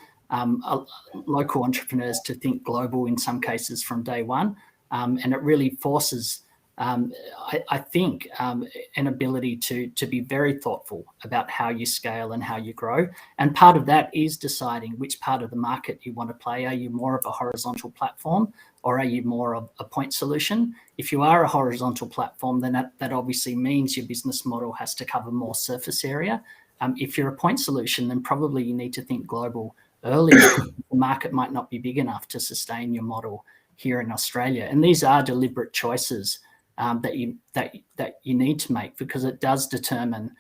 F: local entrepreneurs to think global in some cases from day one. And it really forces, I think, an ability to be very thoughtful about how you scale and how you grow. And part of that is deciding which part of the market you want to play. Are you more of a horizontal platform, or are you more of a point solution? If you are a horizontal platform, then that obviously means your business model has to cover more surface area. If you're a point solution, then probably you need to think global earlier. The market might not be big enough to sustain your model here in Australia. And these are deliberate choices that you need to make, because it does determine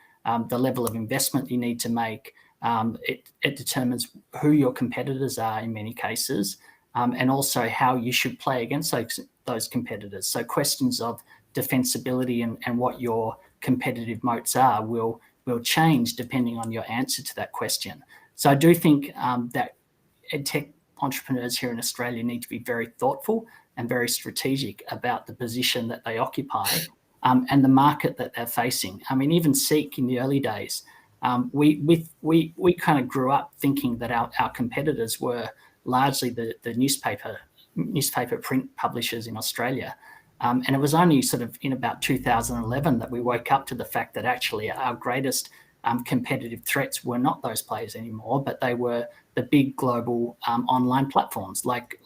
F: the level of investment you need to make. It determines who your competitors are in many cases, and also how you should play against those competitors. So questions of defensibility and what your competitive moats are will change depending on your answer to that question. So I do think that EdTech entrepreneurs here in Australia need to be very thoughtful and very strategic about the position that they occupy and the market that they're facing. I mean, even Seek in the early days, we kind of grew up thinking that our competitors were largely the newspaper print publishers in Australia. And it was only sort of in about 2011 that we woke up to the fact that actually our greatest competitive threats were not those players anymore, but they were the big global online platforms like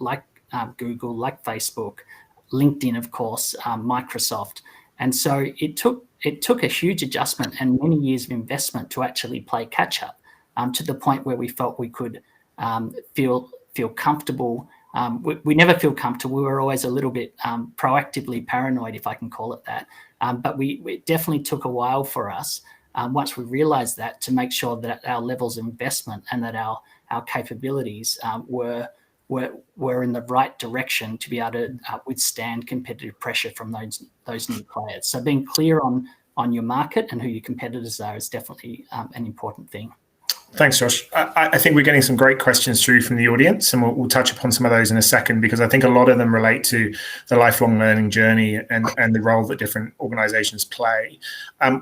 F: Google, like Facebook, LinkedIn, of course, Microsoft. And so it took a huge adjustment and many years of investment to actually play catch up to the point where we felt we could feel comfortable. We never feel comfortable. We were always a little bit proactively paranoid, if I can call it that. But it definitely took a while for us, once we realized that, to make sure that our levels of investment and that our capabilities were in the right direction to be able to withstand competitive pressure from those new players. So being clear on your market and who your competitors are is definitely an important thing.
E: Thanks, Josh. I think we're getting some great questions through from the audience, and we'll touch upon some of those in a second, because I think a lot of them relate to the lifelong learning journey and the role that different organizations play.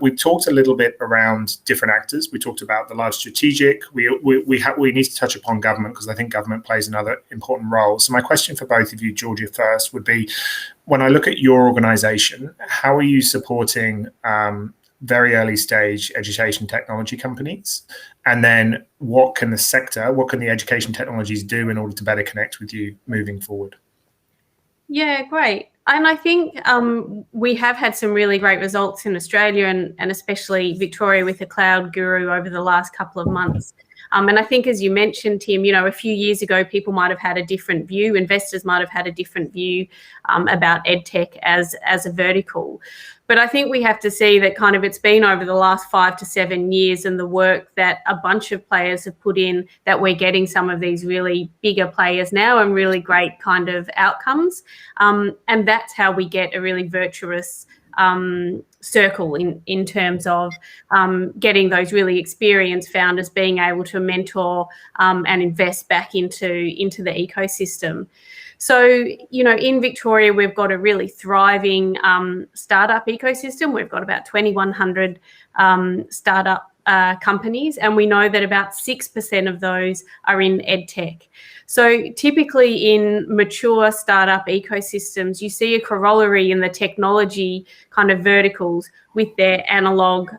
E: We've talked a little bit around different actors. We talked about the large strategic. We need to touch upon government, because I think government plays another important role. So my question for both of you, Georgia first, would be, when I look at your organization, how are you supporting very early stage education technology companies? And then what can the education technologies do in order to better connect with you moving forward?
G: Yeah, great. And I think we have had some really great results in Australia and especially Victoria with the Cloud Guru over the last couple of months. And I think, as you mentioned, Tim, a few years ago, people might have had a different view. Investors might have had a different view about EdTech as a vertical. But I think we have to see that kind of it's been over the last 5 to 7 years and the work that a bunch of players have put in, that we're getting some of these really bigger players now and really great kind of outcomes. And that's how we get a really virtuous circle in terms of getting those really experienced founders being able to mentor and invest back into the ecosystem. So, in Victoria, we've got a really thriving startup ecosystem. We've got about 2,100 startup companies, and we know that about 6% of those are in EdTech. So typically in mature startup ecosystems, you see a corollary in the technology kind of verticals with their analog,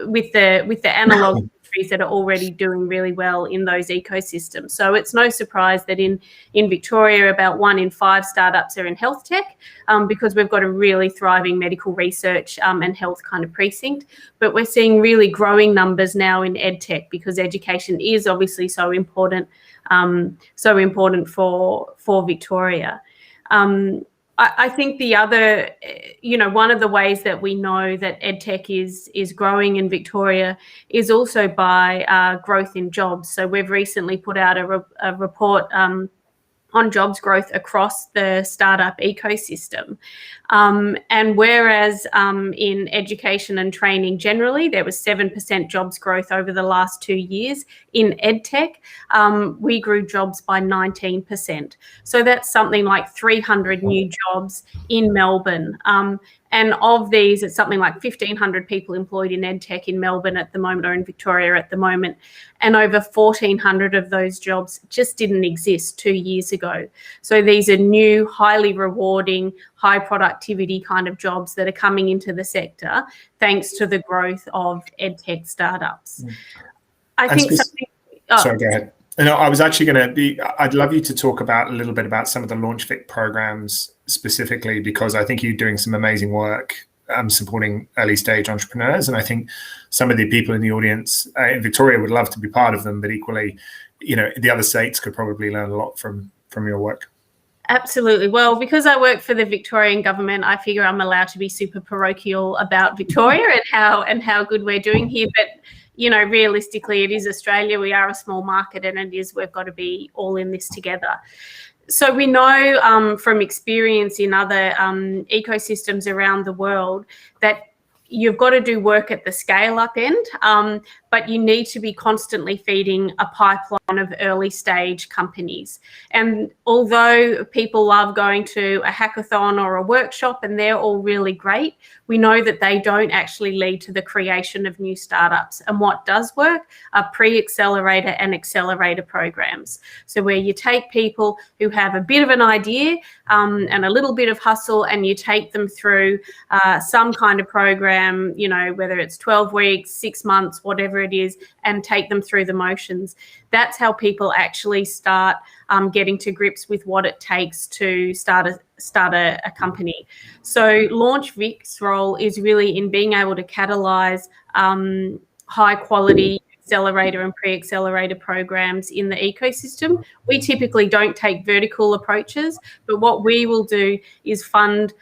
G: with the analog industries that are already doing really well in those ecosystems. So it's no surprise that in Victoria, about 1 in 5 startups are in health tech, because we've got a really thriving medical research and health kind of precinct. But we're seeing really growing numbers now in EdTech, because education is obviously so important for Victoria. I think the other, one of the ways that we know that EdTech is growing in Victoria is also by growth in jobs. So we've recently put out a report on jobs growth across the startup ecosystem. And whereas in education and training generally, there was 7% jobs growth over the last 2 years, in EdTech, we grew jobs by 19%. So that's something like 300 new jobs in Melbourne. And of these, it's something like 1,500 people employed in EdTech in Melbourne at the moment, or in Victoria at the moment. And over 1,400 of those jobs just didn't exist 2 years ago. So these are new, highly rewarding, high productivity kind of jobs that are coming into the sector thanks to the growth of EdTech startups. I think something...
E: Sorry, go ahead. No, I was actually going to be, I'd love you to talk about a little bit about some of the LaunchVic programs specifically, because I think you're doing some amazing work supporting early stage entrepreneurs. And I think some of the people in the audience in Victoria would love to be part of them, but equally, you know, the other states could probably learn a lot from your work.
G: Absolutely. Well, because I work for the Victorian government, I figure I'm allowed to be super parochial about Victoria and how good we're doing here. But you know, realistically, it is Australia. We are a small market, and we've got to be all in this together. So we know from experience in other ecosystems around the world that you've got to do work at the scale-up end, but you need to be constantly feeding a pipeline of early-stage companies. And although people love going to a hackathon or a workshop, and they're all really great, we know that they don't actually lead to the creation of new startups. And what does work are pre-accelerator and accelerator programs. So where you take people who have a bit of an idea and a little bit of hustle, and you take them through some kind of program, you know, whether it's 12 weeks, 6 months, whatever it is, and take them through the motions. That's how people actually start getting to grips with what it takes to start a company. So LaunchVic's role is really in being able to catalyze high quality accelerator and pre-accelerator programs in the ecosystem. We typically don't take vertical approaches, but what we will do is fund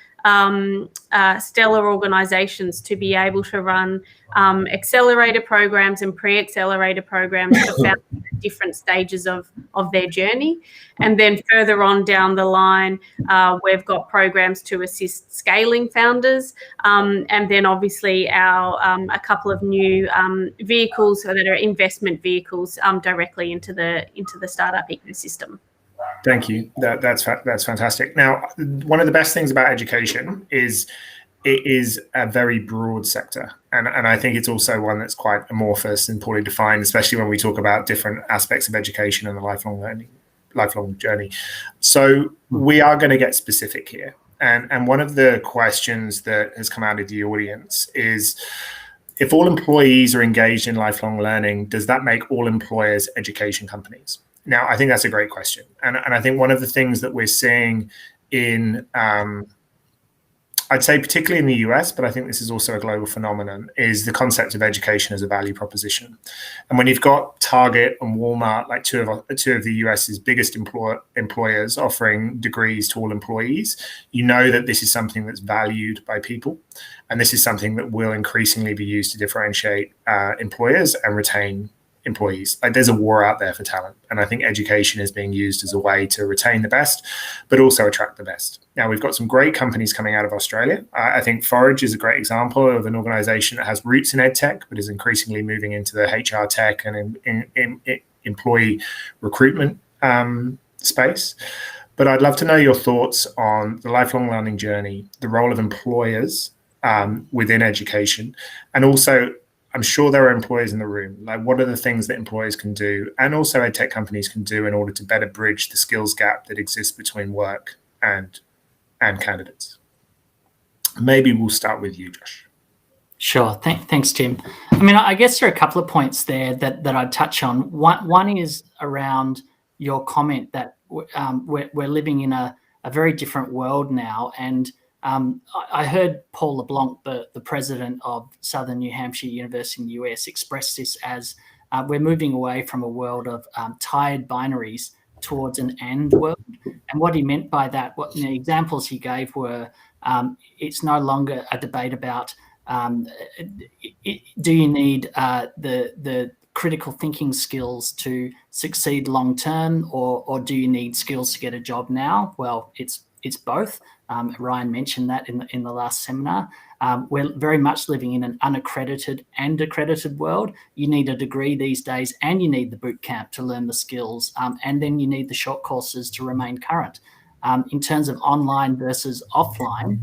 G: stellar organizations to be able to run accelerator programs and pre-accelerator programs for founders at different stages of their journey. And then further on down the line, we've got programs to assist scaling founders, and then obviously our a couple of new vehicles that are investment vehicles directly into the startup ecosystem.
E: Thank you. That's fantastic. Now, one of the best things about education is it is a very broad sector. And I think it's also one that's quite amorphous and poorly defined, especially when we talk about different aspects of education and the lifelong journey. So we are going to get specific here. And one of the questions that has come out of the audience is, if all employees are engaged in lifelong learning, does that make all employers education companies? Now, I think that's a great question. And I think one of the things that we're seeing in, I'd say particularly in the US, but I think this is also a global phenomenon, is the concept of education as a value proposition. And when you've got Target and Walmart, like two of the US's biggest employers, offering degrees to all employees, you know that this is something that's valued by people. And this is something that will increasingly be used to differentiate employers and retain employees. Like, there's a war out there for talent, and I think education is being used as a way to retain the best, but also attract the best. Now, we've got some great companies coming out of Australia. I think Forage is a great example of an organization that has roots in EdTech, but is increasingly moving into the HR tech and in employee recruitment space. But I'd love to know your thoughts on the lifelong learning journey, the role of employers within education, and also, I'm sure there are employers in the room. Like, what are the things that employers can do, and also EdTech companies can do, in order to better bridge the skills gap that exists between work and candidates? Maybe we'll start with you, Josh.
F: Sure. Thanks, Tim. I mean, I guess there are a couple of points there that I'd touch on. One is around your comment that we're living in a very different world now, and I heard Paul LeBlanc, the president of Southern New Hampshire University in the US, express this as we're moving away from a world of tired binaries towards an and world. And what he meant by that, the examples he gave were, it's no longer a debate about do you need the critical thinking skills to succeed long term, or do you need skills to get a job now? Well, it's both. Ryan mentioned that in the last seminar. We're very much living in an unaccredited and accredited world. You need a degree these days, and you need the boot camp to learn the skills, and then you need the short courses to remain current. In terms of online versus offline,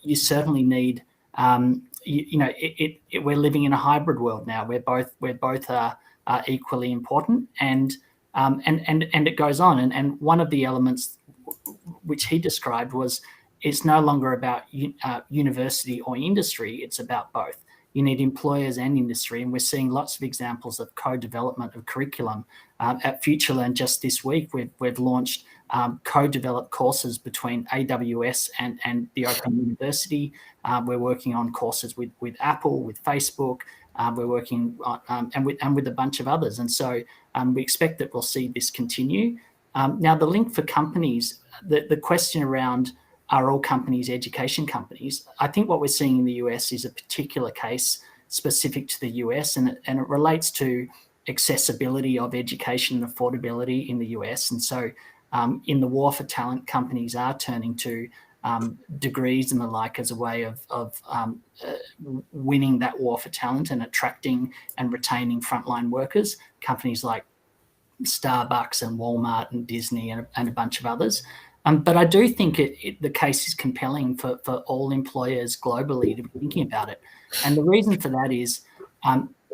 F: you certainly need. We're living in a hybrid world now, where both are equally important, and it goes on. And one of the elements which he described was, it's no longer about university or industry, it's about both. You need employers and industry, and we're seeing lots of examples of co-development of curriculum. At Futurelearn just this week, we've launched co-developed courses between AWS and the Open University. We're working on courses with Apple, with Facebook. We're working on, and with a bunch of others. And so we expect that we'll see this continue. Now, the link for companies, the question around, are all companies education companies? I think what we're seeing in the US is a particular case specific to the US, and it relates to accessibility of education and affordability in the US. And so in the war for talent, companies are turning to degrees and the like as a way of winning that war for talent and attracting and retaining frontline workers. Companies like Starbucks and Walmart and Disney and a bunch of others. But I do think the case is compelling for all employers globally to be thinking about it. And the reason for that is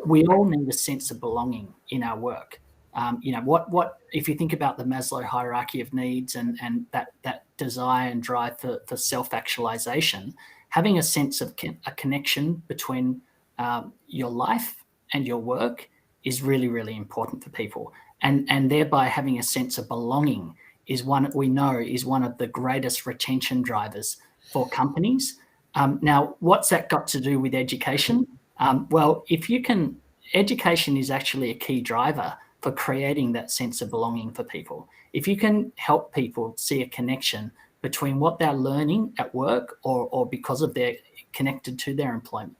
F: we all need a sense of belonging in our work. What if you think about the Maslow hierarchy of needs and that desire and drive for self-actualization, having a sense of a connection between your life and your work is really, really important for people. And thereby having a sense of belonging is one we know is one of the greatest retention drivers for companies. Now, what's that got to do with education? Well, education is actually a key driver for creating that sense of belonging for people. If you can help people see a connection between what they're learning at work or because of their connected to their employment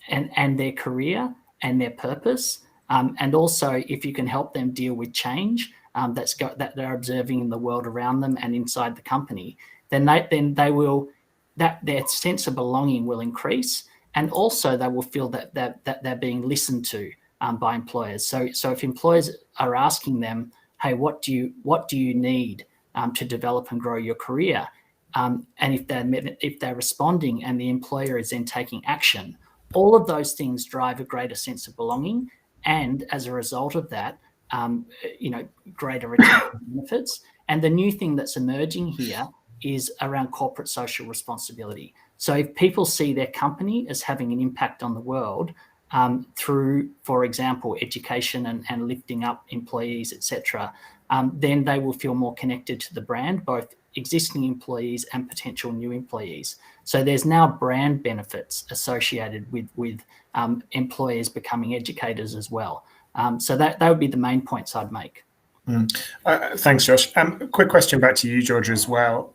F: and their career and their purpose, and also if you can help them deal with change that they're observing in the world around them and inside the company, then their sense of belonging will increase, and also they will feel that they're being listened to by employers. So if employers are asking them, hey, what do you need to develop and grow your career, and if they're responding and the employer is then taking action, all of those things drive a greater sense of belonging, and as a result of that, greater retention benefits. And the new thing that's emerging here is around corporate social responsibility. So if people see their company as having an impact on the world through, for example, education and lifting up employees, etc., then they will feel more connected to the brand, both existing employees and potential new employees. So there's now brand benefits associated with employers becoming educators as well. So that would be the main points I'd make.
E: Thanks, Josh. Quick question back to you, Georgia, as well.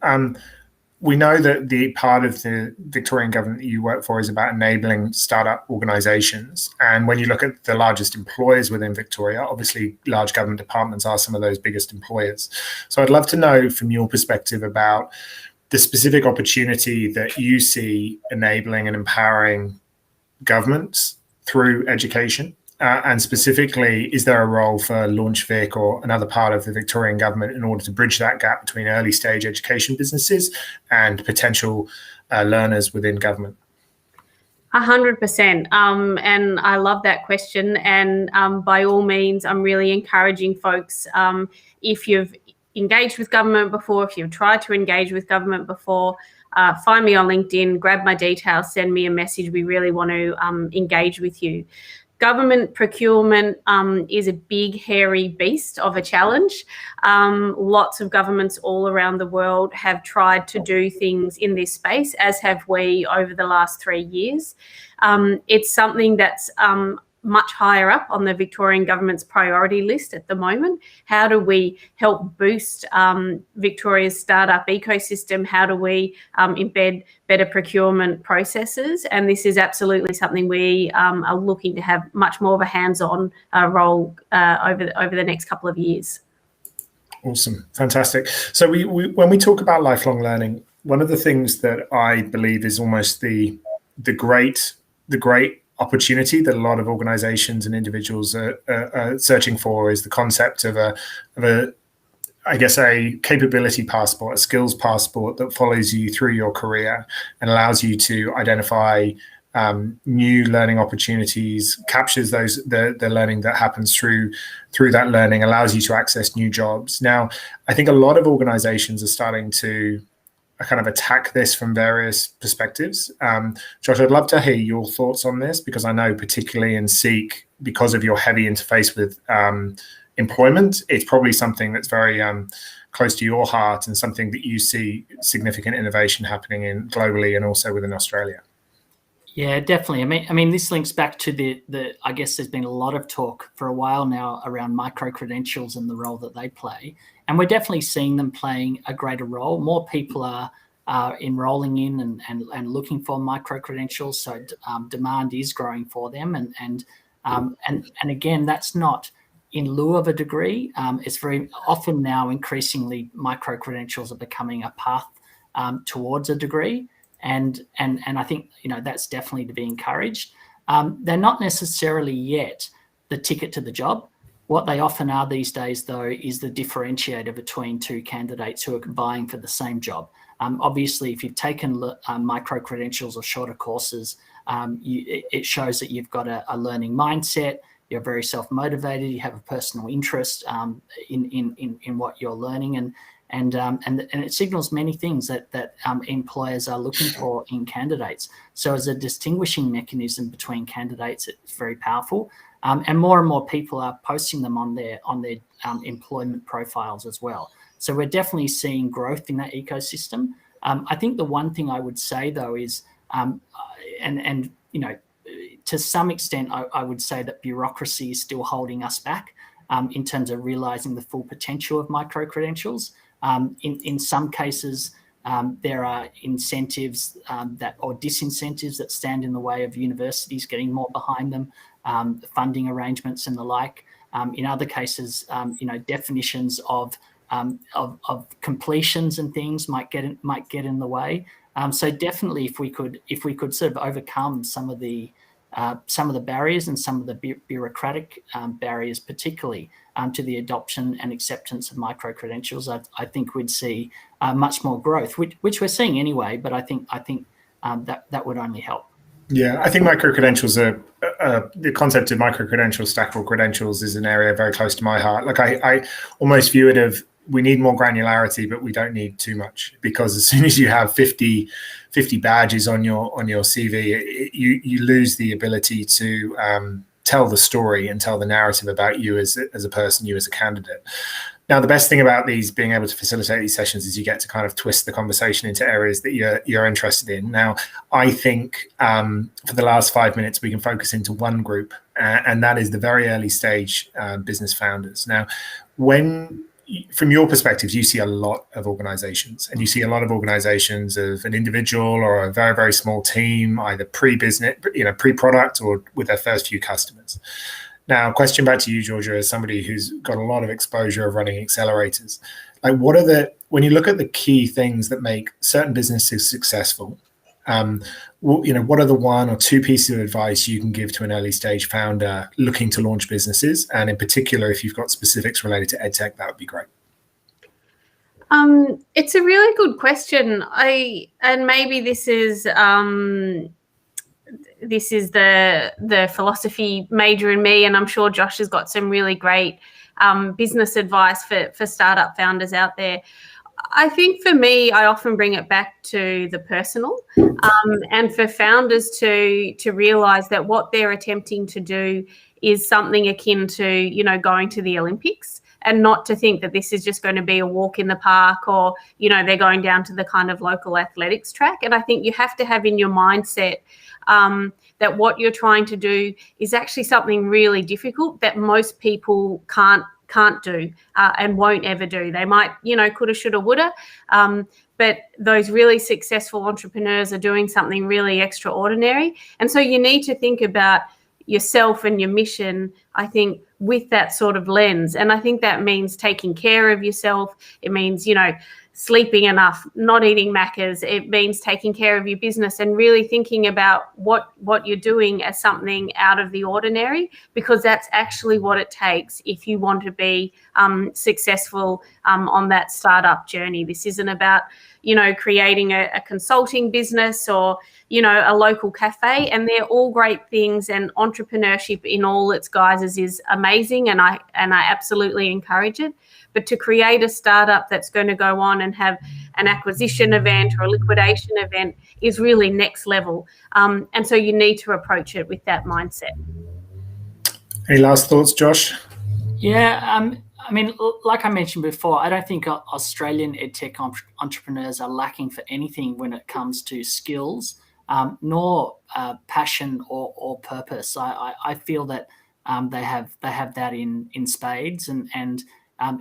E: We know that the part of the Victorian government that you work for is about enabling startup organisations. And when you look at the largest employers within Victoria, obviously large government departments are some of those biggest employers. So I'd love to know from your perspective about the specific opportunity that you see enabling and empowering governments through education. And specifically, is there a role for LaunchVic or another part of the Victorian government in order to bridge that gap between early stage education businesses and potential learners within government?
G: 100%. And I love that question. And by all means, I'm really encouraging folks, if you've engaged with government before, if you've tried to engage with government before, find me on LinkedIn, grab my details, send me a message. We really want to engage with you. Government procurement is a big, hairy beast of a challenge. Lots of governments all around the world have tried to do things in this space, as have we over the last 3 years. It's something that's much higher up on the Victorian government's priority list at the moment. How do we help boost Victoria's startup ecosystem? How do we embed better procurement processes? And this is absolutely something we are looking to have much more of a hands-on role over the next couple of years.
E: Awesome. Fantastic. So we when we talk about lifelong learning, one of the things that I believe is almost the great opportunity that a lot of organizations and individuals are searching for is the concept of a I guess a capability passport, a skills passport that follows you through your career and allows you to identify new learning opportunities, captures the learning that happens through that learning, allows you to access new jobs. Now, I think a lot of organizations are starting to kind of attack this from various perspectives. Josh, I'd love to hear your thoughts on this, because I know particularly in Seek, because of your heavy interface with employment, it's probably something that's very close to your heart and something that you see significant innovation happening in globally and also within Australia.
F: Yeah, definitely. I mean, this links back to the. I guess there's been a lot of talk for a while now around micro-credentials and the role that they play, and we're definitely seeing them playing a greater role. More people are enrolling in and looking for micro-credentials, so demand is growing for them, and again, that's not in lieu of a degree. It's very often now increasingly micro-credentials are becoming a path towards a degree. And I think, that's definitely to be encouraged. They're not necessarily yet the ticket to the job. What they often are these days, though, is the differentiator between two candidates who are vying for the same job. Obviously, if you've taken micro-credentials or shorter courses, it shows that you've got a learning mindset, you're very self-motivated, you have a personal interest in what you're learning, and it signals many things that employers are looking for in candidates. So as a distinguishing mechanism between candidates, it's very powerful. And more people are posting them on their employment profiles as well. So we're definitely seeing growth in that ecosystem. I think the one thing I would say, though, is, to some extent, I would say that bureaucracy is still holding us back in terms of realizing the full potential of micro-credentials. In some cases, there are incentives or disincentives that stand in the way of universities getting more behind them, funding arrangements and the like. In other cases, definitions of completions and things might get in the way. So definitely, if we could sort of overcome some of the barriers and some of the bureaucratic barriers, particularly to the adoption and acceptance of micro-credentials, I think we'd see much more growth, which we're seeing anyway. But I think that would only help.
E: Yeah, I think micro-credentials are the concept of micro-credentials, stackable credentials, is an area very close to my heart. Like I almost view it of, we need more granularity, but we don't need too much, because as soon as you have 50 badges on your CV, you lose the ability to tell the story and tell the narrative about you as a person, you as a candidate. Now, the best thing about being able to facilitate these sessions is you get to kind of twist the conversation into areas that you're interested in. Now, I think for the last 5 minutes, we can focus into one group, and that is the very early stage business founders. Now, from your perspective, you see a lot of organizations, and you see a lot of organizations of an individual or a very, very small team, either pre-business, pre-product, or with their first few customers. Now, question back to you, Georgia, as somebody who's got a lot of exposure of running accelerators. Like, when you look at the key things that make certain businesses successful, what are the one or two pieces of advice you can give to an early stage founder looking to launch businesses? And in particular, if you've got specifics related to EdTech, that would be great.
G: It's a really good question. And maybe this is the philosophy major in me, and I'm sure Josh has got some really great business advice for startup founders out there. I think for me, I often bring it back to the personal, and for founders to realize that what they're attempting to do is something akin to, going to the Olympics, and not to think that this is just going to be a walk in the park, or, they're going down to the kind of local athletics track. And I think you have to have in your mindset that what you're trying to do is actually something really difficult that most people can't do and won't ever do. They might, coulda, shoulda, woulda, but those really successful entrepreneurs are doing something really extraordinary. And so you need to think about yourself and your mission, I think, with that sort of lens. And I think that means taking care of yourself. It means, sleeping enough, not eating Maccas. It means taking care of your business and really thinking about what you're doing as something out of the ordinary, because that's actually what it takes if you want to be successful on that startup journey. This isn't about, creating a consulting business or, a local cafe, and they're all great things, and entrepreneurship in all its guises is amazing, and I absolutely encourage it. But to create a startup that's going to go on and have an acquisition event or a liquidation event is really next level. And so you need to approach it with that mindset.
E: Any last thoughts, Josh?
F: Yeah, I mean, like I mentioned before, I don't think Australian EdTech entrepreneurs are lacking for anything when it comes to skills, nor passion or purpose. I feel that they have that in spades, and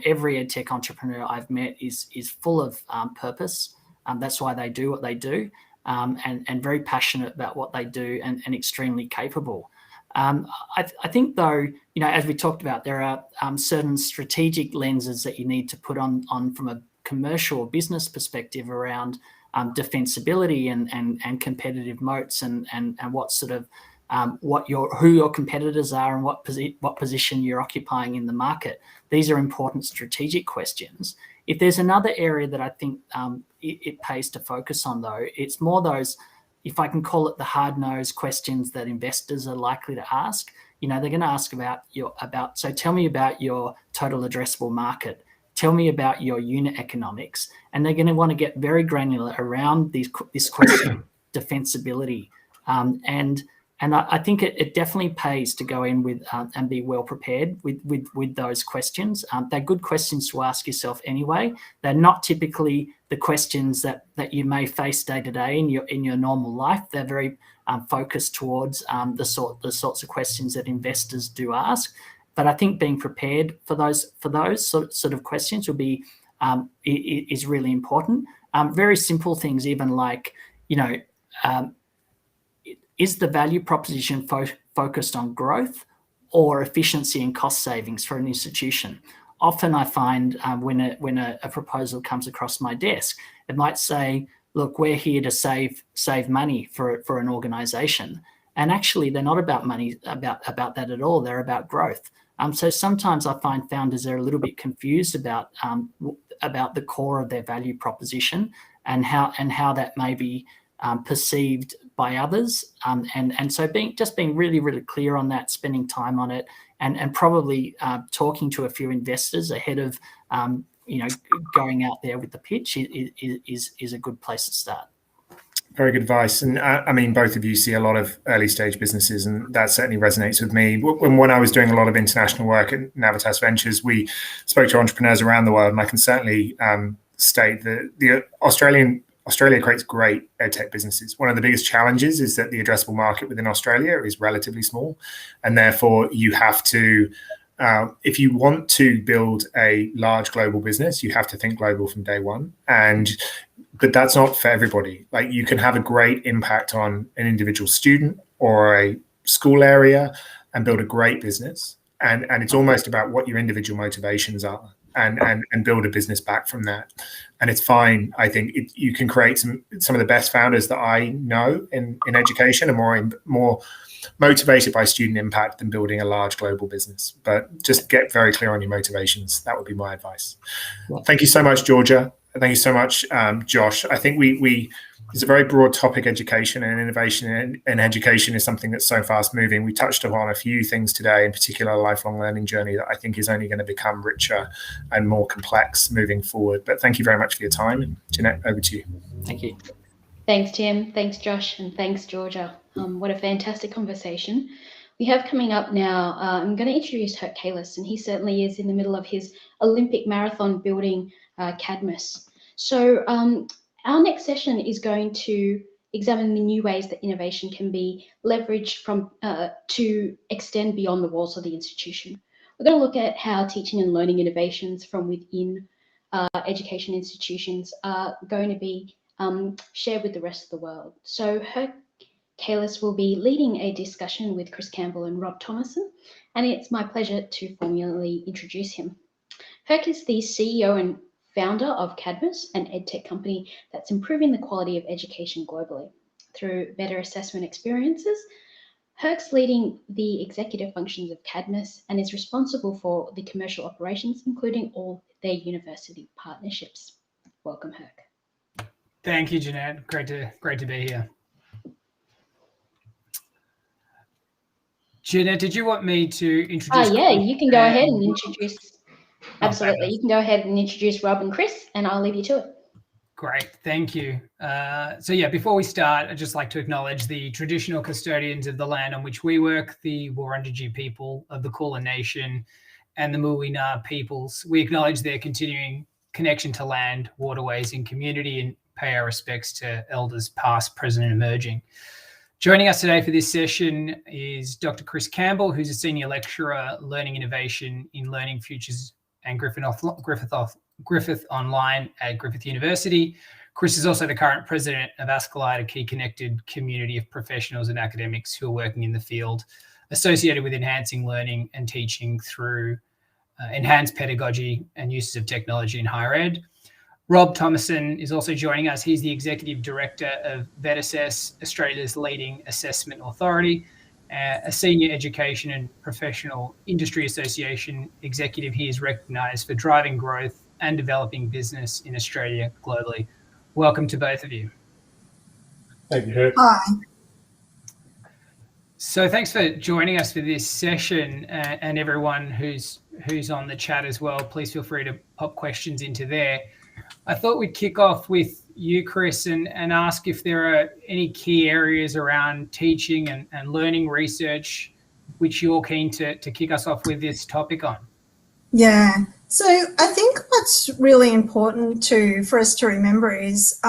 F: every EdTech entrepreneur I've met is full of purpose. That's why they do what they do, and very passionate about what they do, and extremely capable. I think, though, as we talked about, there are certain strategic lenses that you need to put on from a commercial or business perspective around defensibility and competitive moats, and what sort of who your competitors are, and what position you're occupying in the market. These are important strategic questions. If there's another area that I think it pays to focus on, though, it's more those, if I can call it, the hard-nosed questions that investors are likely to ask. They're going to ask so tell me about your total addressable market. Tell me about your unit economics. And they're going to want to get very granular around this question, defensibility. And I think it definitely pays to go in with and be well prepared with those questions. They're good questions to ask yourself anyway. They're not typically the questions that you may face day to day in your normal life. They're very focused towards the sorts of questions that investors do ask. But I think being prepared for those sort of questions will be is really important. Very simple things, even like, is the value proposition focused on growth or efficiency and cost savings for an institution? Often I find when a proposal comes across my desk, it might say, look, we're here to save money for an organisation. And actually, they're not about money, about that at all. They're about growth. So sometimes I find founders are a little bit confused about the core of their value proposition and how that may be perceived by others, and so being really, really clear on that, spending time on it, and probably talking to a few investors ahead of going out there with the pitch is a good place to start.
E: Very good advice. And I mean, both of you see a lot of early stage businesses, and that certainly resonates with me. When I was doing a lot of international work at Navitas Ventures, we spoke to entrepreneurs around the world, and I can certainly state that the Australia creates great EdTech businesses. One of the biggest challenges is that the addressable market within Australia is relatively small, and therefore you have to, if you want to build a large global business, you have to think global from day one. But that's not for everybody. Like, you can have a great impact on an individual student or a school area and build a great business. And it's almost about what your individual motivations are, and build a business back from that. And it's fine. I think you can create some of the best founders that I know in education are more motivated by student impact than building a large global business. But just get very clear on your motivations. That would be my advice. Thank you so much, Georgia. Thank you so much, Josh. I think it's a very broad topic, education and innovation, and education is something that's so fast moving. We touched upon a few things today, in particular a lifelong learning journey that I think is only going to become richer and more complex moving forward. But thank you very much for your time. And Jeanette, over to you.
F: Thank you.
A: Thanks, Tim. Thanks, Josh. And thanks, Georgia. What a fantastic conversation. We have coming up now, I'm going to introduce Thur, and he certainly is in the middle of his Olympic marathon building Cadmus. So our next session is going to examine the new ways that innovation can be leveraged to extend beyond the walls of the institution. We're going to look at how teaching and learning innovations from within education institutions are going to be shared with the rest of the world. So Thur will be leading a discussion with Chris Campbell and Rob Thomason, and it's my pleasure to formally introduce him. Thur is the CEO and founder of Cadmus, an EdTech company that's improving the quality of education globally through better assessment experiences. Herc's leading the executive functions of Cadmus and is responsible for the commercial operations, including all their university partnerships. Welcome, Herc.
H: Thank you, Jeanette. Great to be here. Jeanette, did you want me to introduce?
A: Yeah, you can go ahead and introduce. Absolutely,
H: Okay.
A: you can go ahead and introduce Rob and Chris, and I'll leave you to it.
H: Great, thank you. So yeah, before we start, I'd just like to acknowledge the traditional custodians of the land on which we work, the Wurundjeri people of the Kulin Nation and the Muwina peoples. We acknowledge their continuing connection to land, waterways and community, and pay our respects to elders past, present and emerging. Joining us today for this session is Dr. Chris Campbell, who's a Senior Lecturer, Learning Innovation in Learning Futures and Griffith Online at Griffith University. Chris is also the current president of Askellite, a key connected community of professionals and academics who are working in the field associated with enhancing learning and teaching through enhanced pedagogy and uses of technology in higher ed. Rob Thomason is also joining us. He's the Executive Director of VetAssess, Australia's leading assessment authority, a senior education and professional industry association executive. He is recognised for driving growth and developing business in Australia globally. Welcome to both of you.
E: Thank you.
I: Hi.
H: So thanks for joining us for this session, and everyone who's on the chat as well. Please feel free to pop questions into there. I thought we'd kick off with you, Chris, and ask if there are any key areas around teaching and learning research which you're keen to kick us off with this topic on.
I: Yeah, so I think what's really important for us to remember is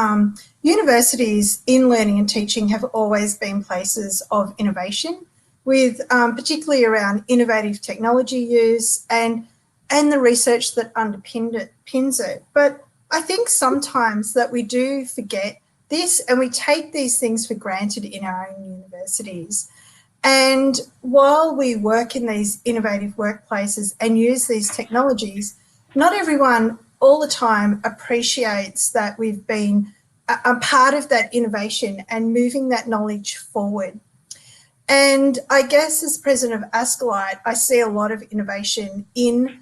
I: universities in learning and teaching have always been places of innovation, with particularly around innovative technology use and the research that underpins it. But I think sometimes that we do forget this and we take these things for granted in our own universities. And while we work in these innovative workplaces and use these technologies, not everyone all the time appreciates that we've been a part of that innovation and moving that knowledge forward. And I guess as president of Askellite, I see a lot of innovation in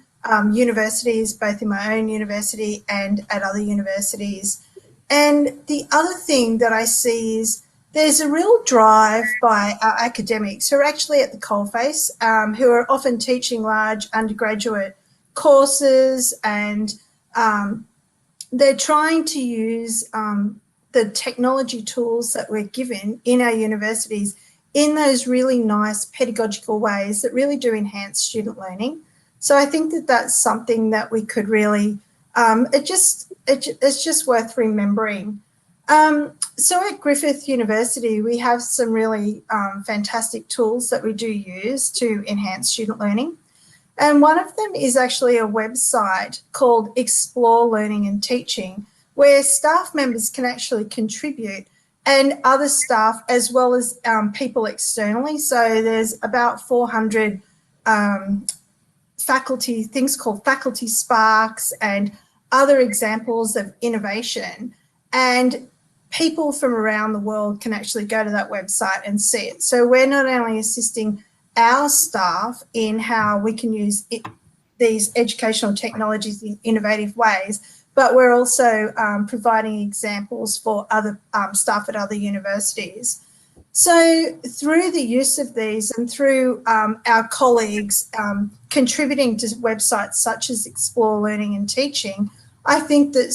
I: universities, both in my own university and at other universities. And the other thing that I see is there's a real drive by our academics who are actually at the coalface, who are often teaching large undergraduate courses, and they're trying to use the technology tools that we're given in our universities in those really nice pedagogical ways that really do enhance student learning. So I think that that's something that we could really, it's just worth remembering. So at Griffith University, we have some really fantastic tools that we do use to enhance student learning. And one of them is actually a website called Explore Learning and Teaching, where staff members can actually contribute, and other staff as well as people externally. So there's about 400 faculty, things called faculty sparks and other examples of innovation. And people from around the world can actually go to that website and see it. So we're not only assisting our staff in how we can use these educational technologies in innovative ways, but we're also providing examples for other staff at other universities. So through the use of these and through our colleagues contributing to websites such as Explore Learning and Teaching, I think that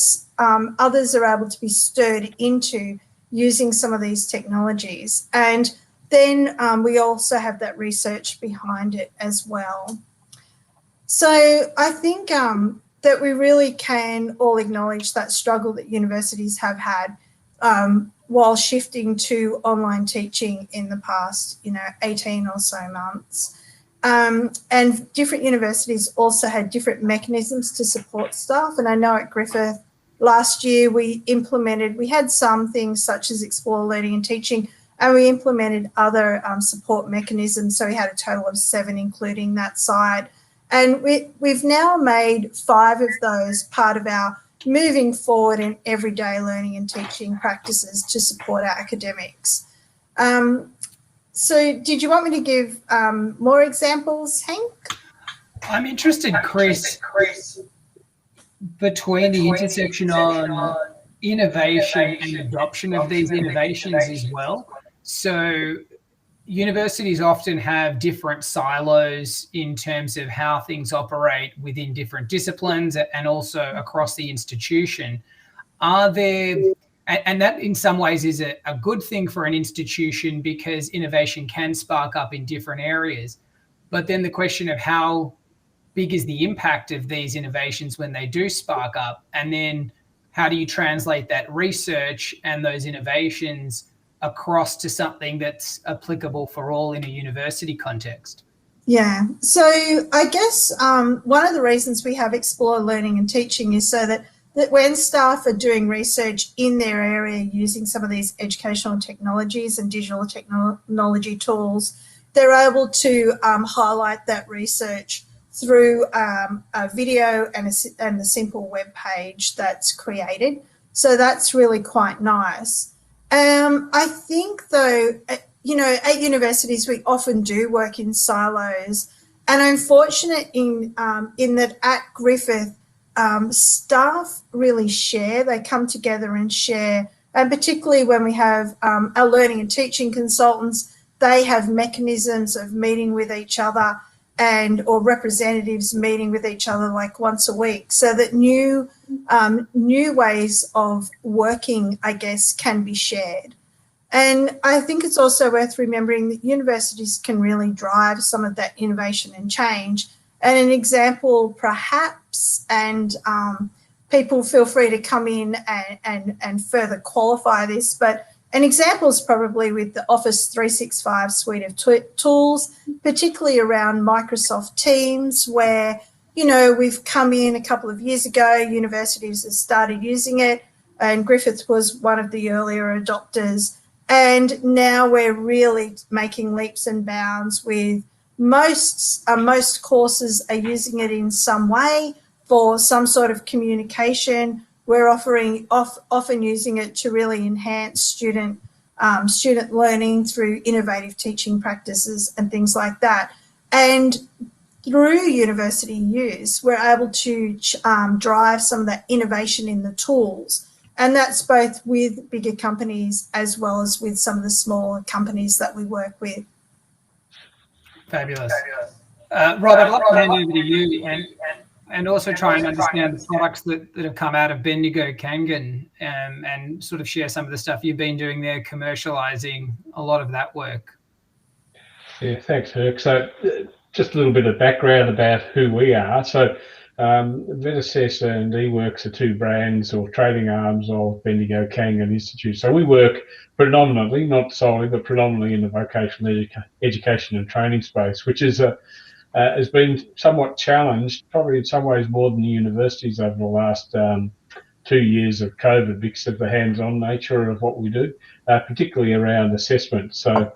I: others are able to be stirred into using some of these technologies. And then we also have that research behind it as well. So I think that we really can all acknowledge that struggle that universities have had while shifting to online teaching in the past, 18 or so months. And different universities also had different mechanisms to support staff. And I know at Griffith last year we had some things such as Explore Learning and Teaching, and we implemented other support mechanisms. So we had a total of 7, including that side. And we've now made 5 of those part of our moving forward in everyday learning and teaching practices to support our academics. So did you want me to give more examples, Hank?
H: I'm interested, Chris, between the intersection on innovation and adoption of these innovations as well. So universities often have different silos in terms of how things operate within different disciplines and also across the institution. Are there, and that in some ways is a good thing for an institution because innovation can spark up in different areas. But then the question of how big is the impact of these innovations when they do spark up? And then how do you translate that research and those innovations across to something that's applicable for all in a university context?
I: Yeah, so I guess one of the reasons we have Explore Learning and Teaching is so that when staff are doing research in their area using some of these educational technologies and digital technology tools, they're able to highlight that research through a video and a simple web page that's created. So that's really quite nice. I think, though, you know, at universities we often do work in silos, and I'm fortunate in that at Griffith, staff really share. They come together and share, and particularly when we have our learning and teaching consultants, they have mechanisms of meeting with each other or representatives meeting with each other like once a week, so that new ways of working, I guess, can be shared. And I think it's also worth remembering that universities can really drive some of that innovation and change. And an example, perhaps, and people feel free to come in and further qualify this, but an example is probably with the Office 365 suite of tools, particularly around Microsoft Teams, where, you know, we've come in a couple of years ago, universities have started using it, and Griffith was one of the earlier adopters. And now we're really making leaps and bounds with most courses are using it in some way for some sort of communication. We're often using it to really enhance student learning through innovative teaching practices and things like that. And through university use, we're able to drive some of that innovation in the tools. And that's both with bigger companies as well as with some of the smaller companies that we work with.
H: Fabulous. Rob, I'd like to hand over to you and also try and understand the products that have come out of Bendigo Kangan and sort of share some of the stuff you've been doing there, commercialising a lot of that work.
J: Yeah, thanks, Herc. So just a little bit of background about who we are. So VetAssess and eWorks are two brands or trading arms of Bendigo Kangan Institute. So we work predominantly, not solely, but predominantly in the vocational education and training space, which is has been somewhat challenged, probably in some ways more than the universities over the last 2 years of COVID, because of the hands-on nature of what we do, particularly around assessment. So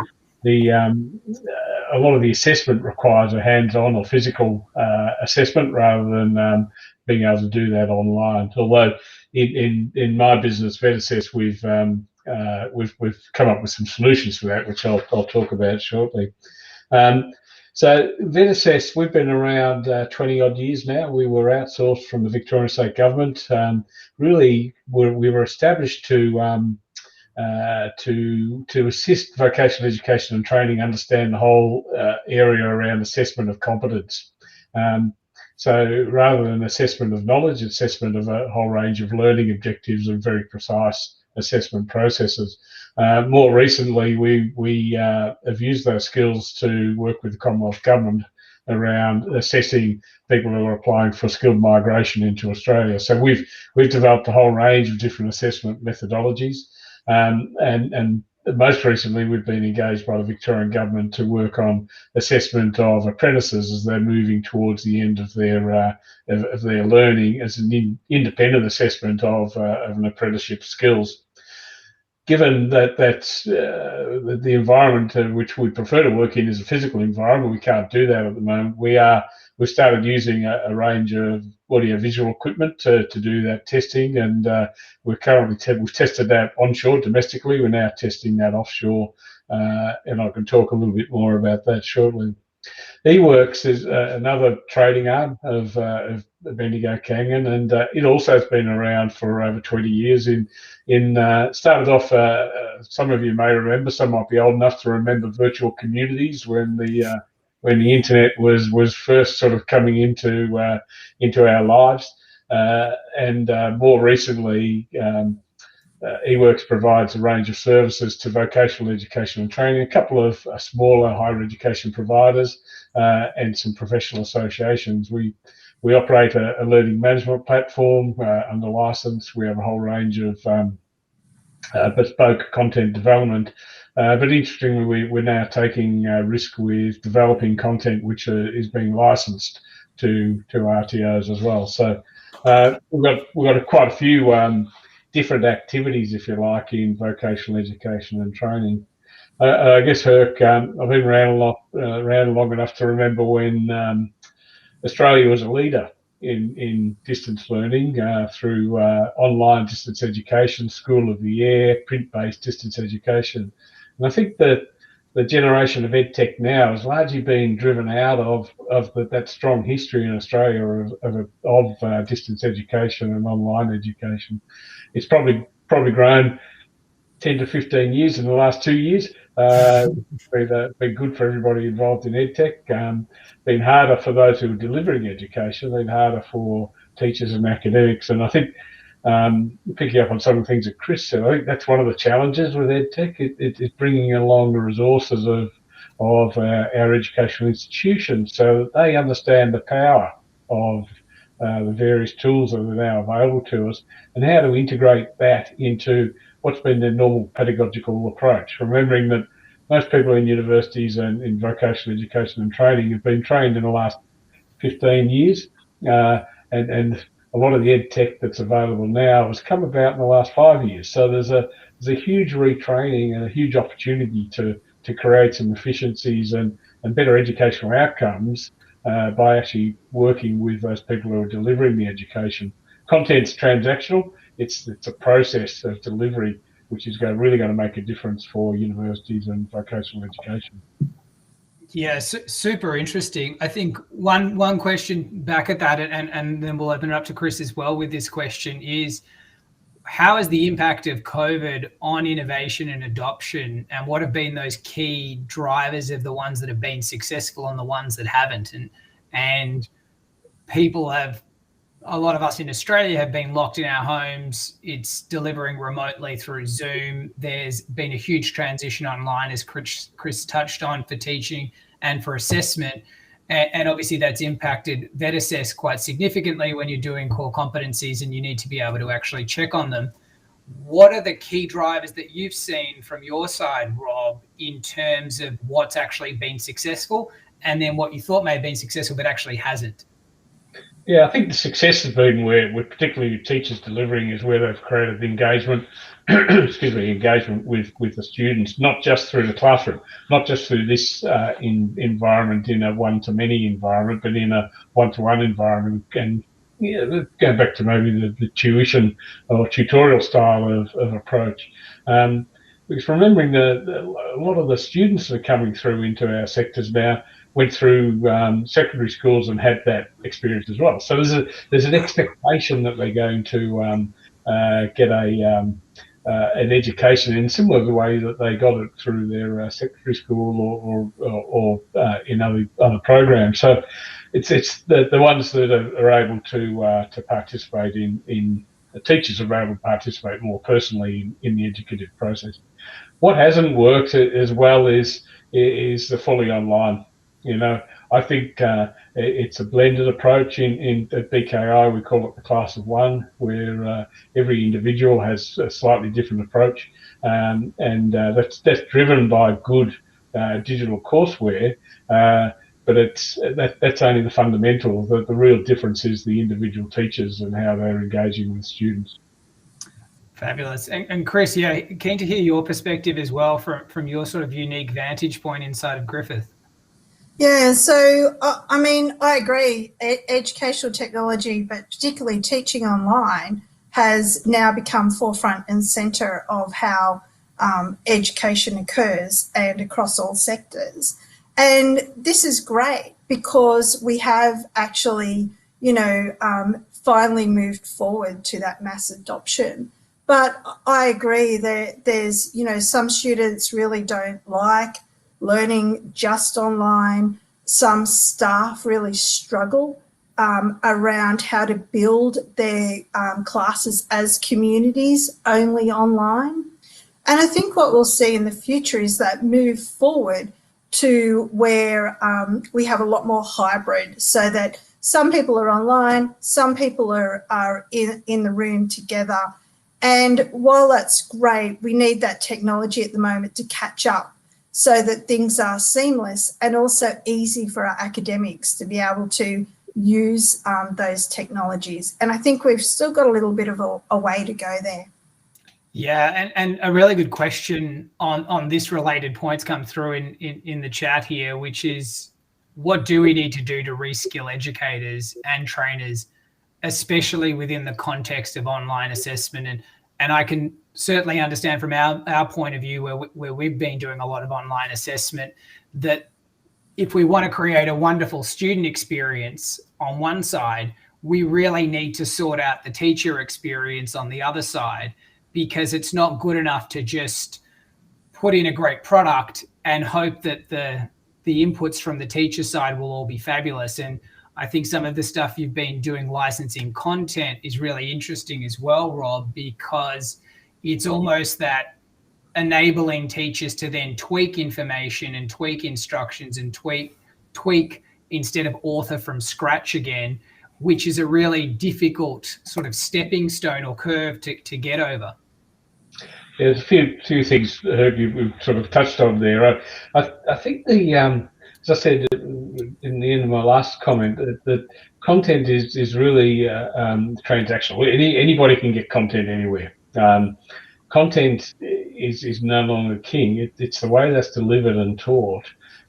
J: a lot of the assessment requires a hands-on or physical assessment rather than being able to do that online. Although in my business, VetAssess, we've come up with some solutions for that, which I'll talk about shortly. So VetAssess, we've been around 20 odd years now. We were outsourced from the Victorian State Government. Really, we were established to assist vocational education and training understand the whole area around assessment of competence. So rather than assessment of knowledge, assessment of a whole range of learning objectives and very precise assessment processes. More recently, we have used those skills to work with the Commonwealth Government around assessing people who are applying for skilled migration into Australia. So we've developed a whole range of different assessment methodologies, and most recently we've been engaged by the Victorian Government to work on assessment of apprentices as they're moving towards the end of their learning as an independent assessment of an apprenticeship skills. Given that that's the environment which we prefer to work in is a physical environment, we can't do that at the moment. We are we started using a range of audio-visual equipment to do that testing, and we've tested that onshore domestically. We're now testing that offshore, and I can talk a little bit more about that shortly. eWorks is another trading arm of Bendigo Canyon, and it also has been around for over 20 years. Started off, some of you may remember, some might be old enough to remember virtual communities when the internet was first sort of coming into our lives, and more recently, eWorks provides a range of services to vocational education and training, a couple of smaller higher education providers, and some professional associations. We operate a learning management platform under license. We have a whole range of bespoke content development, but interestingly, we're now taking risk with developing content which is being licensed to RTOs as well. So we've got quite a few different activities, if you like, in vocational education and training. I guess, Herc, I've been around long enough to remember when Australia was a leader in distance learning through online distance education, School of the Air, print-based distance education. And I think that the generation of EdTech now has largely been driven out of that strong history in Australia of distance education and online education. It's probably grown 10 to 15 years in the last 2 years. Been good for everybody involved in EdTech. Been harder for those who are delivering education, been harder for teachers and academics. And I think, picking up on some of the things that Chris said, I think that's one of the challenges with EdTech. It's bringing along the resources of our educational institutions so that they understand the power of the various tools that are now available to us, and how to integrate that into what's been their normal pedagogical approach. Remembering that most people in universities and in vocational education and training have been trained in the last 15 years, and a lot of the EdTech that's available now has come about in the last 5 years. So there's a huge retraining and a huge opportunity to create some efficiencies and better educational outcomes by actually working with those people who are delivering the education. Content's transactional. It's a process of delivery which is really going to make a difference for universities and vocational education.
H: Yeah, super interesting. I think one question back at that, and then we'll open it up to Chris as well with this question, is how is the impact of COVID on innovation and adoption, and what have been those key drivers of the ones that have been successful and the ones that haven't? And people have, a lot of us in Australia have been locked in our homes. It's delivering remotely through Zoom. There's been a huge transition online, as Chris touched on, for teaching and for assessment. And obviously that's impacted VetAssess quite significantly when you're doing core competencies and you need to be able to actually check on them. What are the key drivers that you've seen from your side, Rob, in terms of what's actually been successful, and then what you thought may have been successful but actually hasn't?
J: Yeah, I think the success has been where particularly teachers delivering is where they've created engagement, engagement with the students, not just through the classroom, not just through this environment in a one-to-many environment, but in a one-to-one environment. And going back to maybe the tuition or tutorial style of approach. Because remembering a lot of the students that are coming through into our sectors now went through secondary schools and had that experience as well. So there's an expectation that they're going to get an education in similar the way that they got it through their secondary school or in other programs. So it's the ones that are able to participate in the teachers are able to participate more personally in the educative process. What hasn't worked as well is the fully online. I think it's a blended approach at BKI. We call it the class of one, where every individual has a slightly different approach, and that's driven by good digital courseware. But that's only the fundamental. The real difference is the individual teachers and how they're engaging with students.
H: Fabulous. And Chris, keen to hear your perspective as well from your sort of unique vantage point inside of Griffith.
I: Yeah, so I mean, I agree. Educational technology, but particularly teaching online, has now become forefront and centre of how education occurs and across all sectors. And this is great because we have actually, finally moved forward to that mass adoption. But I agree that there's, some students really don't like learning just online. Some staff really struggle around how to build their classes as communities only online. And I think what we'll see in the future is that move forward to where we have a lot more hybrid, so that some people are online, some people are in the room together. And while that's great, we need that technology at the moment to catch up, so that things are seamless and also easy for our academics to be able to use those technologies. And I think we've still got a little bit of a way to go there.
H: Yeah, and a really good question on this related points come through in the chat here, which is, what do we need to do to reskill educators and trainers, especially within the context of online assessment? And I can certainly understand from our point of view, where we've been doing a lot of online assessment, that if we want to create a wonderful student experience on one side, we really need to sort out the teacher experience on the other side, because it's not good enough to just put in a great product and hope that the inputs from the teacher side will all be fabulous. And I think some of the stuff you've been doing licensing content is really interesting as well, Rob, because it's almost that enabling teachers to then tweak information and tweak instructions and tweak instead of author from scratch again, which is a really difficult sort of stepping stone or curve to get over.
J: Yeah, there's a few things, Herb, you've sort of touched on there. I think as I said in the end of my last comment, that content is really transactional. Anybody can get content anywhere. Content is no longer king. It's the way that's delivered and taught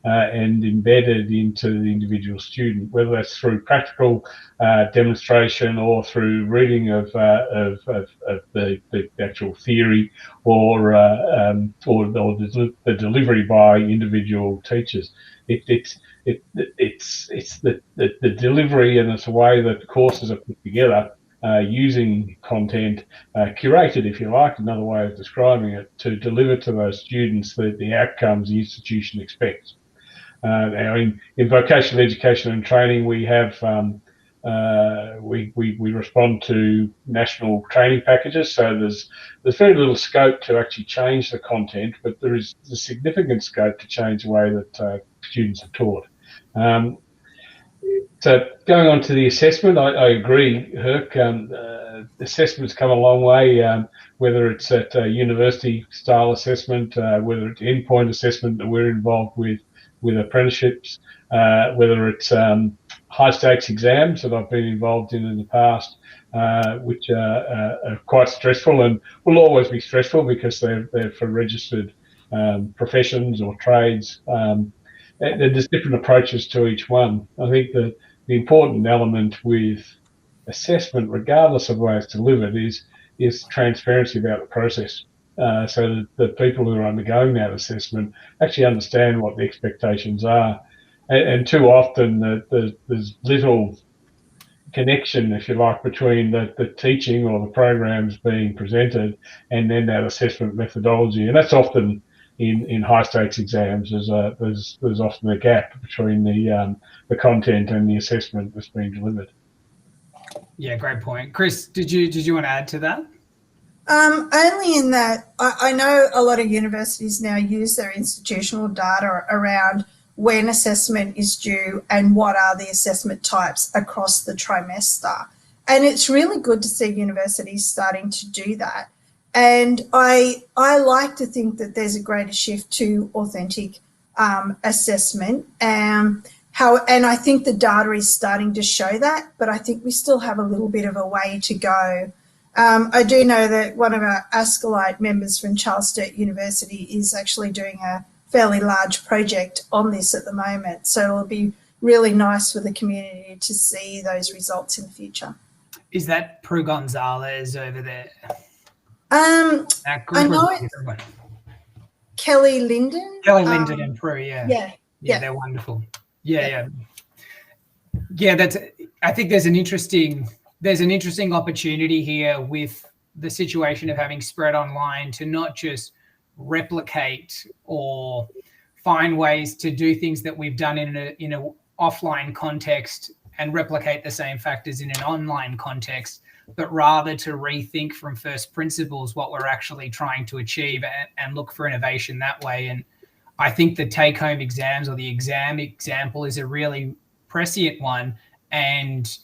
J: and embedded into the individual student, whether that's through practical demonstration or through reading of the actual theory, or the delivery by individual teachers. It's the delivery, and it's the way that the courses are put together, using content, curated, if you like, another way of describing it, to deliver to those students the outcomes the institution expects. Now, in vocational education and training, we have we respond to national training packages, so there's very little scope to actually change the content, but there is a significant scope to change the way that students are taught. So going on to the assessment, I agree, Herc. Assessment's come a long way, whether it's at university style assessment, whether it's endpoint assessment that we're involved with apprenticeships, whether it's high stakes exams that I've been involved in the past, which are quite stressful and will always be stressful because they're for registered professions or trades. There's different approaches to each one. I think the important element with assessment, regardless of the way it's delivered, is transparency about the process, so that the people who are undergoing that assessment actually understand what the expectations are. And too often there's little connection, if you like, between the teaching or the programs being presented and then that assessment methodology, and that's often in high stakes exams. There's often a gap between the content and the assessment that's being delivered.
H: Yeah, great point. Chris, did you want to add to that?
I: Only in that I know a lot of universities now use their institutional data around when assessment is due and what are the assessment types across the trimester. And it's really good to see universities starting to do that. And I like to think that there's a greater shift to authentic assessment. And I think the data is starting to show that, but I think we still have a little bit of a way to go. I do know that one of our Ascolite members from Charles Sturt University is actually doing a fairly large project on this at the moment. So it'll be really nice for the community to see those results in the future.
H: Is that Prue Gonzalez over there?
I: I know it's Kelly Linden.
H: Kelly Linden and Prue, yeah,
I: yeah,
H: they're wonderful. Yeah. That's. I think there's an interesting opportunity here with the situation of having spread online to not just replicate or find ways to do things that we've done in a offline context and replicate the same factors in an online context, but rather to rethink from first principles what we're actually trying to achieve and look for innovation that way. And I think the take-home exams or the exam example is a really prescient one, and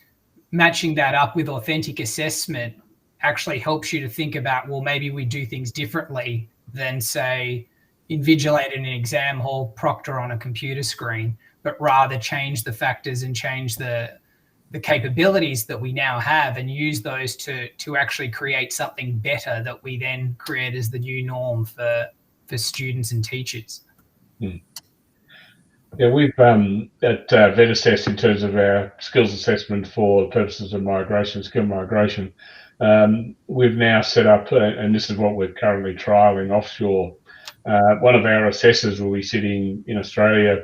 H: matching that up with authentic assessment actually helps you to think about, well, maybe we do things differently than, say, invigilate in an exam hall, proctor on a computer screen, but rather change the factors and change the capabilities that we now have and use those to actually create something better that we then create as the new norm for students and teachers.
J: Yeah, we've at VETAssess, in terms of our skills assessment for purposes of skill migration, we've now set up, and this is what we're currently trialling offshore. One of our assessors will be sitting in Australia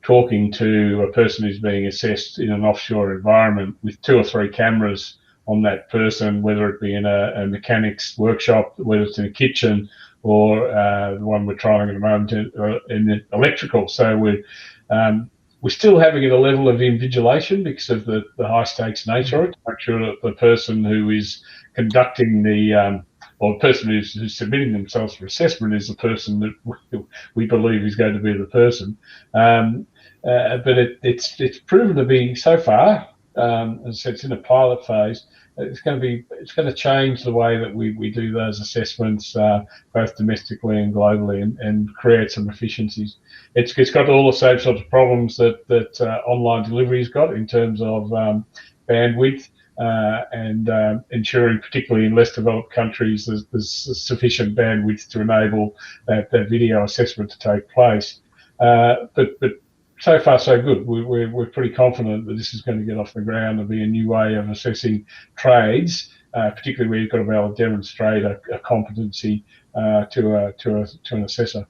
J: talking to a person who's being assessed in an offshore environment with 2 or 3 cameras on that person, whether it be in a mechanics workshop, whether it's in a kitchen, or the one we're trialing at the moment in the electrical. So we're still having it a level of invigilation because of the high stakes nature of it, to make sure that the person who is conducting or the person who's submitting themselves for assessment is the person that we believe is going to be the person. But it's proven to be, so far, as I said, it's in a pilot phase. It's going to change the way that we do those assessments, both domestically and globally, and create some efficiencies. It's got all the same sorts of problems that online delivery's got in terms of bandwidth. And ensuring, particularly in less developed countries, there's sufficient bandwidth to enable that video assessment to take place. But so far so good. We're pretty confident that this is going to get off the ground and be a new way of assessing trades, particularly where you've got to be able to demonstrate a competency to an assessor.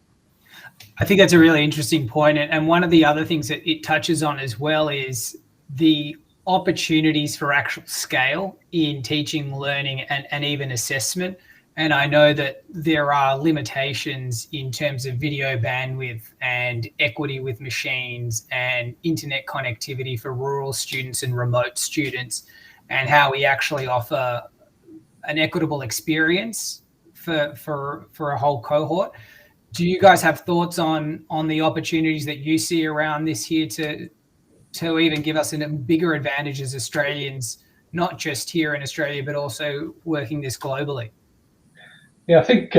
H: I think that's a really interesting point. And one of the other things that it touches on as well is the opportunities for actual scale in teaching, learning, and even assessment. And I know that there are limitations in terms of video bandwidth and equity with machines and internet connectivity for rural students and remote students, and how we actually offer an equitable experience for a whole cohort. Do you guys have thoughts on the opportunities that you see around this here to even give us a bigger advantage as Australians, not just here in Australia, but also working this globally?
J: Yeah, I think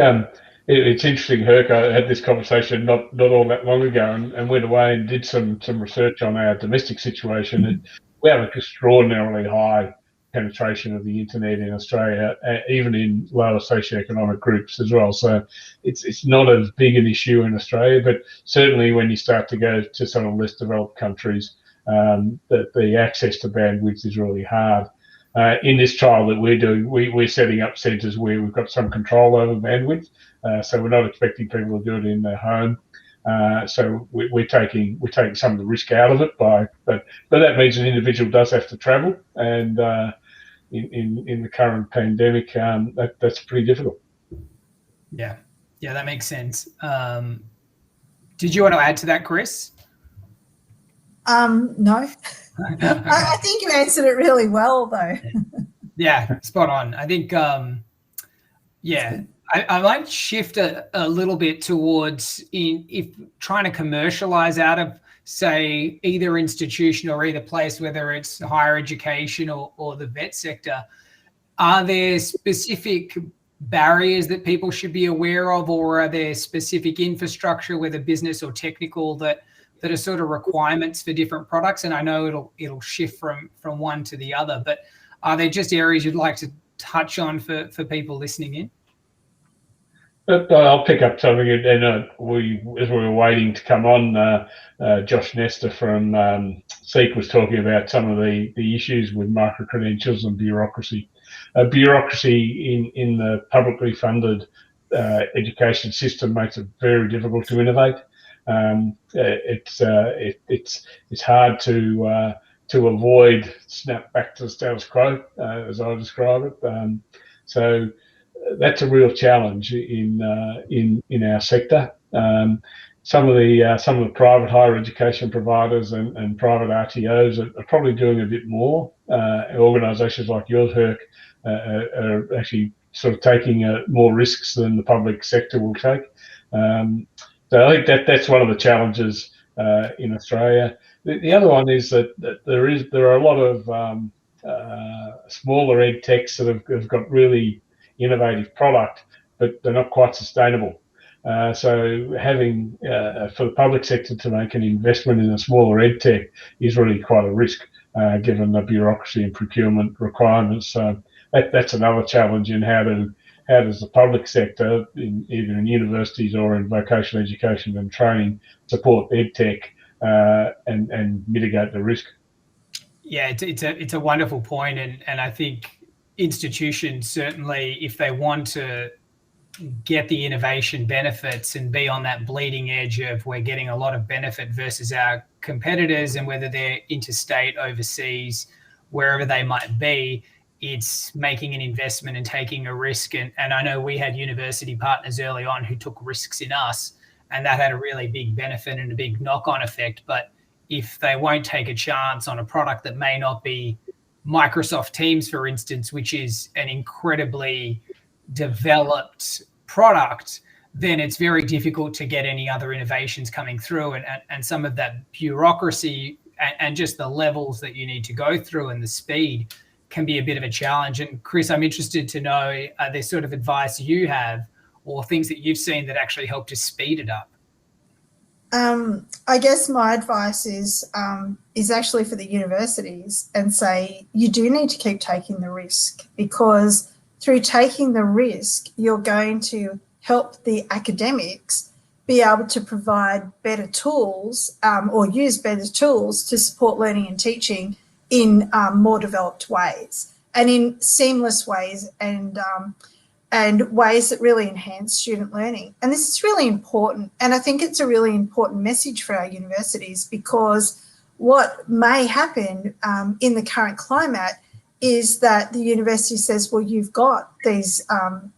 J: it's interesting, Herc. I had this conversation not all that long ago, and went away and did some research on our domestic situation. And we have an extraordinarily high penetration of the internet in Australia, even in lower socioeconomic groups as well. So it's not as big an issue in Australia, but certainly when you start to go to some of the less developed countries, the access to bandwidth is really hard. In this trial that we're doing, we're setting up centres where we've got some control over bandwidth, so we're not expecting people to do it in their home. So we're taking some of the risk out of it but that means an individual does have to travel, and in the current pandemic, that's pretty difficult.
H: Yeah, that makes sense. Did you want to add to that, Chris?
I: No. I think you answered it really well, though.
H: Yeah, spot on. I think, I might shift a little bit towards if trying to commercialize out of, say, either institution or either place, whether it's higher education or the vet sector. Are there specific barriers that people should be aware of, or are there specific infrastructure, whether business or technical, that are sort of requirements for different products? And I know it'll shift from one to the other, but are there just areas you'd like to touch on for people listening in?
J: I'll pick up something, and as we were waiting to come on, Josh Nestor from SEEK was talking about some of the issues with micro-credentials and bureaucracy. Bureaucracy in the publicly funded education system makes it very difficult to innovate. It's hard to avoid snap back to the status quo, as I describe it. So that's a real challenge in our sector. Some of the private higher education providers and private RTOs are probably doing a bit more. Organisations like yours, Herc, are actually sort of taking more risks than the public sector will take. So I think that's one of the challenges in Australia. The other one is that there are a lot of smaller ed techs that have got really innovative product, but they're not quite sustainable. So having for the public sector to make an investment in a smaller ed tech is really quite a risk, given the bureaucracy and procurement requirements. So that's another challenge in how does the public sector, either in universities or in vocational education and training, support ed tech and mitigate the risk.
H: Yeah, it's a wonderful point, and I think institutions certainly, if they want to get the innovation benefits and be on that bleeding edge of we're getting a lot of benefit versus our competitors, and whether they're interstate, overseas, wherever they might be, it's making an investment and taking a risk. And I know we had university partners early on who took risks in us, and that had a really big benefit and a big knock-on effect. But if they won't take a chance on a product that may not be Microsoft Teams, for instance, which is an incredibly developed product, then it's very difficult to get any other innovations coming through. And some of that bureaucracy and just the levels that you need to go through and the speed can be a bit of a challenge. And Chris, I'm interested to know, are there sort of advice you have or things that you've seen that actually help to speed it up?
I: I guess my advice is actually for the universities, and say you do need to keep taking the risk, because through taking the risk, you're going to help the academics be able to provide better tools or use better tools to support learning and teaching in more developed ways and in seamless ways and ways that really enhance student learning. And this is really important. And I think it's a really important message for our universities, because what may happen in the current climate is that the university says, well, you've got these,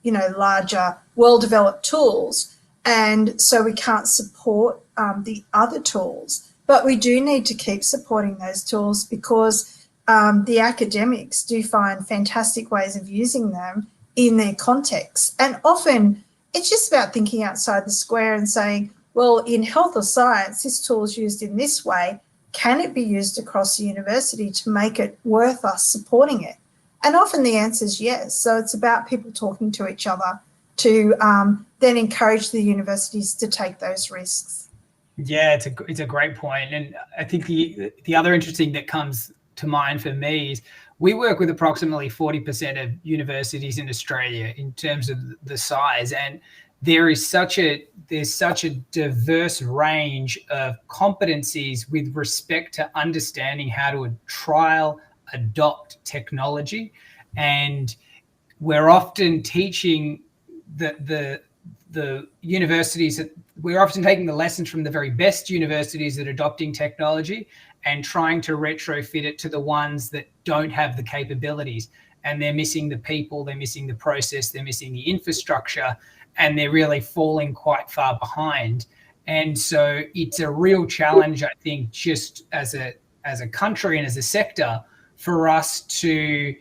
I: larger, well-developed tools, and so we can't support the other tools. But we do need to keep supporting those tools, because the academics do find fantastic ways of using them in their context. And often it's just about thinking outside the square and saying, well, in health or science, this tool is used in this way. Can it be used across the university to make it worth us supporting it? And often the answer is yes. So it's about people talking to each other to then encourage the universities to take those risks.
H: Yeah, it's a great point. And I think the other interesting that comes to mind for me is we work with approximately 40% of universities in Australia in terms of the size, and there's such a diverse range of competencies with respect to understanding how to trial, adopt technology. And we're often teaching the universities, we're often taking the lessons from the very best universities at adopting technology and trying to retrofit it to the ones that don't have the capabilities. And they're missing the people, they're missing the process, they're missing the infrastructure, and they're really falling quite far behind. And so it's a real challenge, I think, just as a country and as a sector, for us to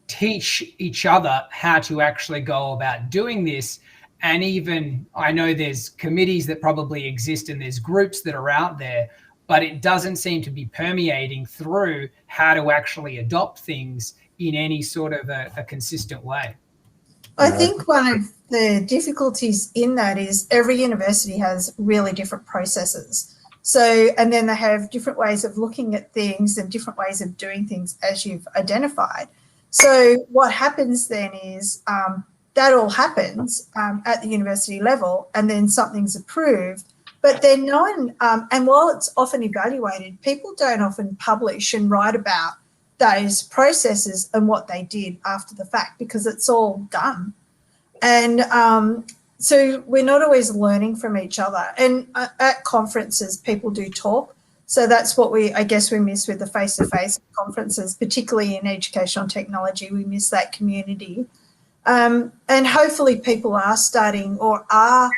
H: teach each other how to actually go about doing this. And even, I know there's committees that probably exist and there's groups that are out there, but it doesn't seem to be permeating through how to actually adopt things in any sort of a consistent way.
I: I think one of the difficulties in that is every university has really different processes. So, and then they have different ways of looking at things and different ways of doing things, as you've identified. So what happens then is that all happens at the university level, and then something's approved. But then no one, and while it's often evaluated, people don't often publish and write about those processes and what they did after the fact, because it's all done. And so we're not always learning from each other. And at conferences, people do talk. So that's what I guess we miss with the face-to-face conferences, particularly in educational technology. We miss that community. And hopefully people are starting or are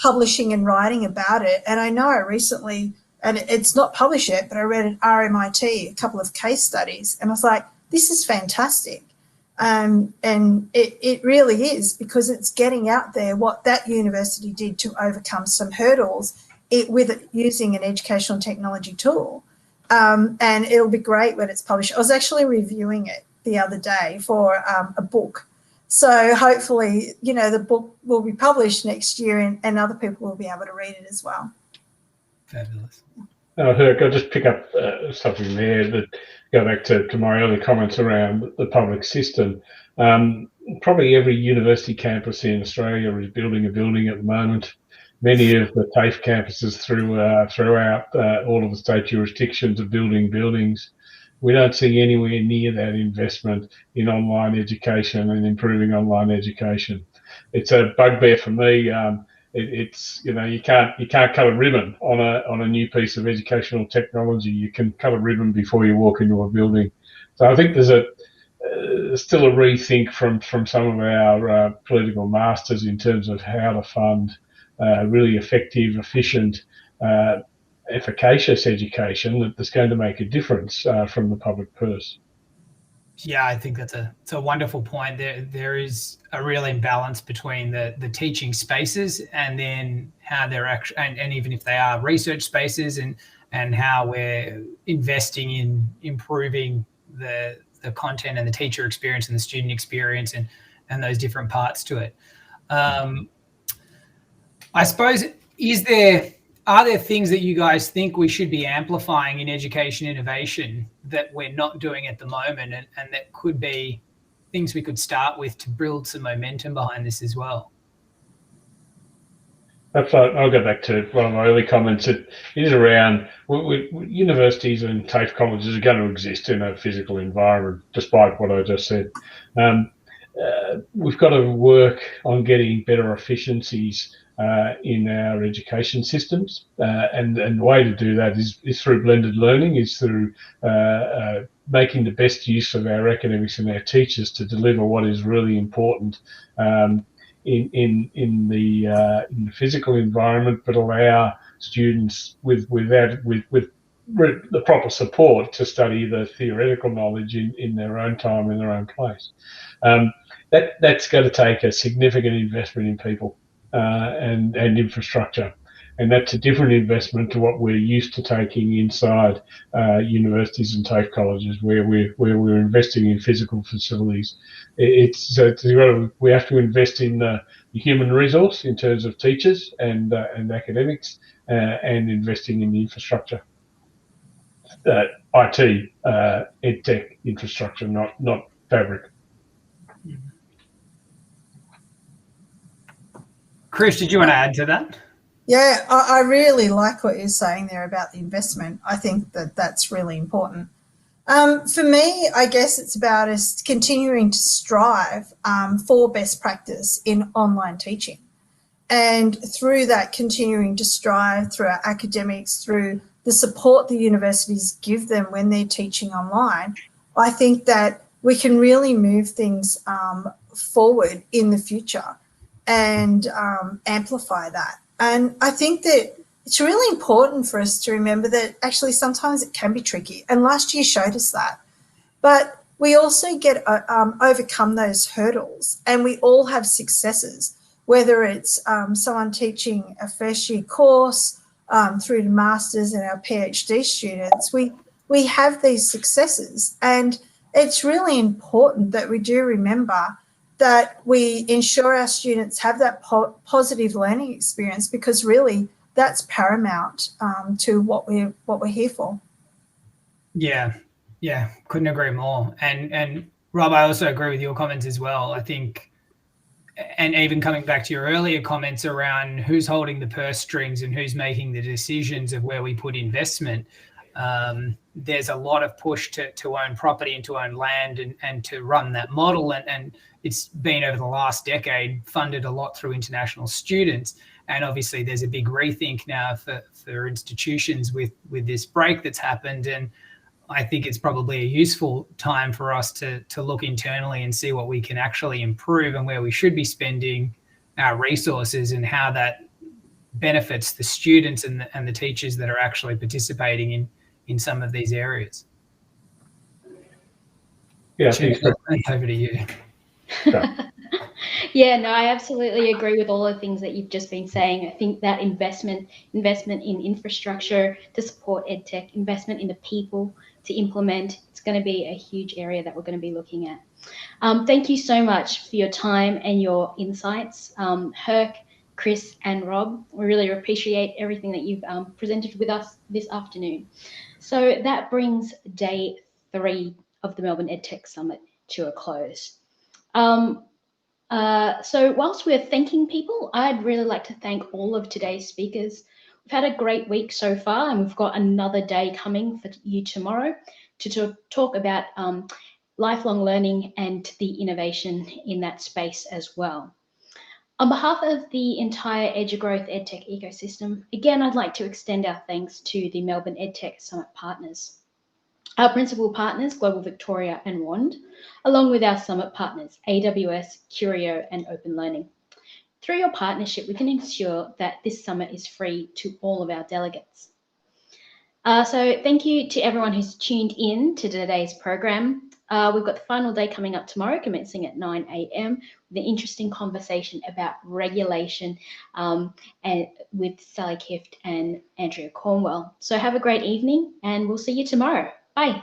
I: publishing and writing about it. And I know recently, and it's not published yet, but I read at RMIT a couple of case studies, and I was like, this is fantastic. And it really is, because it's getting out there what that university did to overcome some hurdles with using an educational technology tool. And it'll be great when it's published. I was actually reviewing it the other day for a book. So hopefully, the book will be published next year, and other people will be able to read it as well.
H: Fabulous.
J: Herc, I'll just pick up something there that go back to my early comments around the public system. Probably every university campus in Australia is building a building at the moment. Many of the TAFE campuses throughout all of the state jurisdictions are building buildings. We don't see anywhere near that investment in online education and improving online education. It's a bugbear for me. It's you can't cut a ribbon on a new piece of educational technology. You can cut a ribbon before you walk into a building. So I think there's still a rethink from some of our political masters in terms of how to fund really effective, efficient, efficacious education that's going to make a difference from the public purse.
H: Yeah, I think it's a wonderful point. There is a real imbalance between the teaching spaces and then how they're actually, and even if they are research spaces, and how we're investing in improving the content and the teacher experience and the student experience and those different parts to it. I suppose, are there things that you guys think we should be amplifying in education innovation that we're not doing at the moment, and that could be things we could start with to build some momentum behind this as well?
J: I'll go back to one of my early comments. It is around universities and TAFE colleges are going to exist in a physical environment, despite what I just said. We've got to work on getting better efficiencies in our education systems, and the way to do that is through blended learning, is through making the best use of our academics and our teachers to deliver what is really important in the physical environment, but allow students with the proper support to study the theoretical knowledge in their own time, in their own place. That's going to take a significant investment in people and infrastructure, and that's a different investment to what we're used to taking inside universities and TAFE colleges, where we're investing in physical facilities. We have to invest in the human resource in terms of teachers and academics, and investing in the infrastructure, IT, EdTech infrastructure, not fabric.
H: Chris, did you want to add to that?
I: Yeah, I really like what you're saying there about the investment. I think that's really important. For me, I guess it's about us continuing to strive for best practice in online teaching. And through that, continuing to strive through our academics, through the support the universities give them when they're teaching online, I think that we can really move things forward in the future and amplify that. And I think that it's really important for us to remember that actually sometimes it can be tricky, and last year showed us that. But we also get overcome those hurdles, and we all have successes, whether it's someone teaching a first year course through to masters and our PhD students. We have these successes, and it's really important that we do remember that we ensure our students have that positive learning experience, because really that's paramount to what we're here for.
H: Yeah, couldn't agree more. And Rob, I also agree with your comments as well. I think and even coming back to your earlier comments around who's holding the purse strings and who's making the decisions of where we put investment, there's a lot of push to own property and to own land and to run that model. And it's been over the last decade funded a lot through international students. And obviously there's a big rethink now for institutions with this break that's happened. And I think it's probably a useful time for us to look internally and see what we can actually improve and where we should be spending our resources and how that benefits the students and the teachers that are actually participating in some of these areas.
J: Yeah, thanks.
H: Over to you.
A: Yeah, no, I absolutely agree with all the things that you've just been saying. I think that investment in infrastructure to support EdTech, investment in the people to implement, it's going to be a huge area that we're going to be looking at. Thank you so much for your time and your insights, Herc, Chris, and Rob. We really appreciate everything that you've presented with us this afternoon. So that brings day 3 of the Melbourne EdTech Summit to a close. So whilst we're thanking people, I'd really like to thank all of today's speakers. We've had a great week so far, and we've got another day coming for you tomorrow to talk about lifelong learning and the innovation in that space as well. On behalf of the entire EduGrowth EdTech ecosystem, again, I'd like to extend our thanks to the Melbourne EdTech Summit partners. Our principal partners, Global Victoria and WAND, along with our summit partners, AWS, Curio, and Open Learning. Through your partnership, we can ensure that this summit is free to all of our delegates. So thank you to everyone who's tuned in to today's program. We've got the final day coming up tomorrow, commencing at 9 a.m. with an interesting conversation about regulation and with Sally Kift and Andrea Cornwell. So have a great evening, and we'll see you tomorrow. Bye.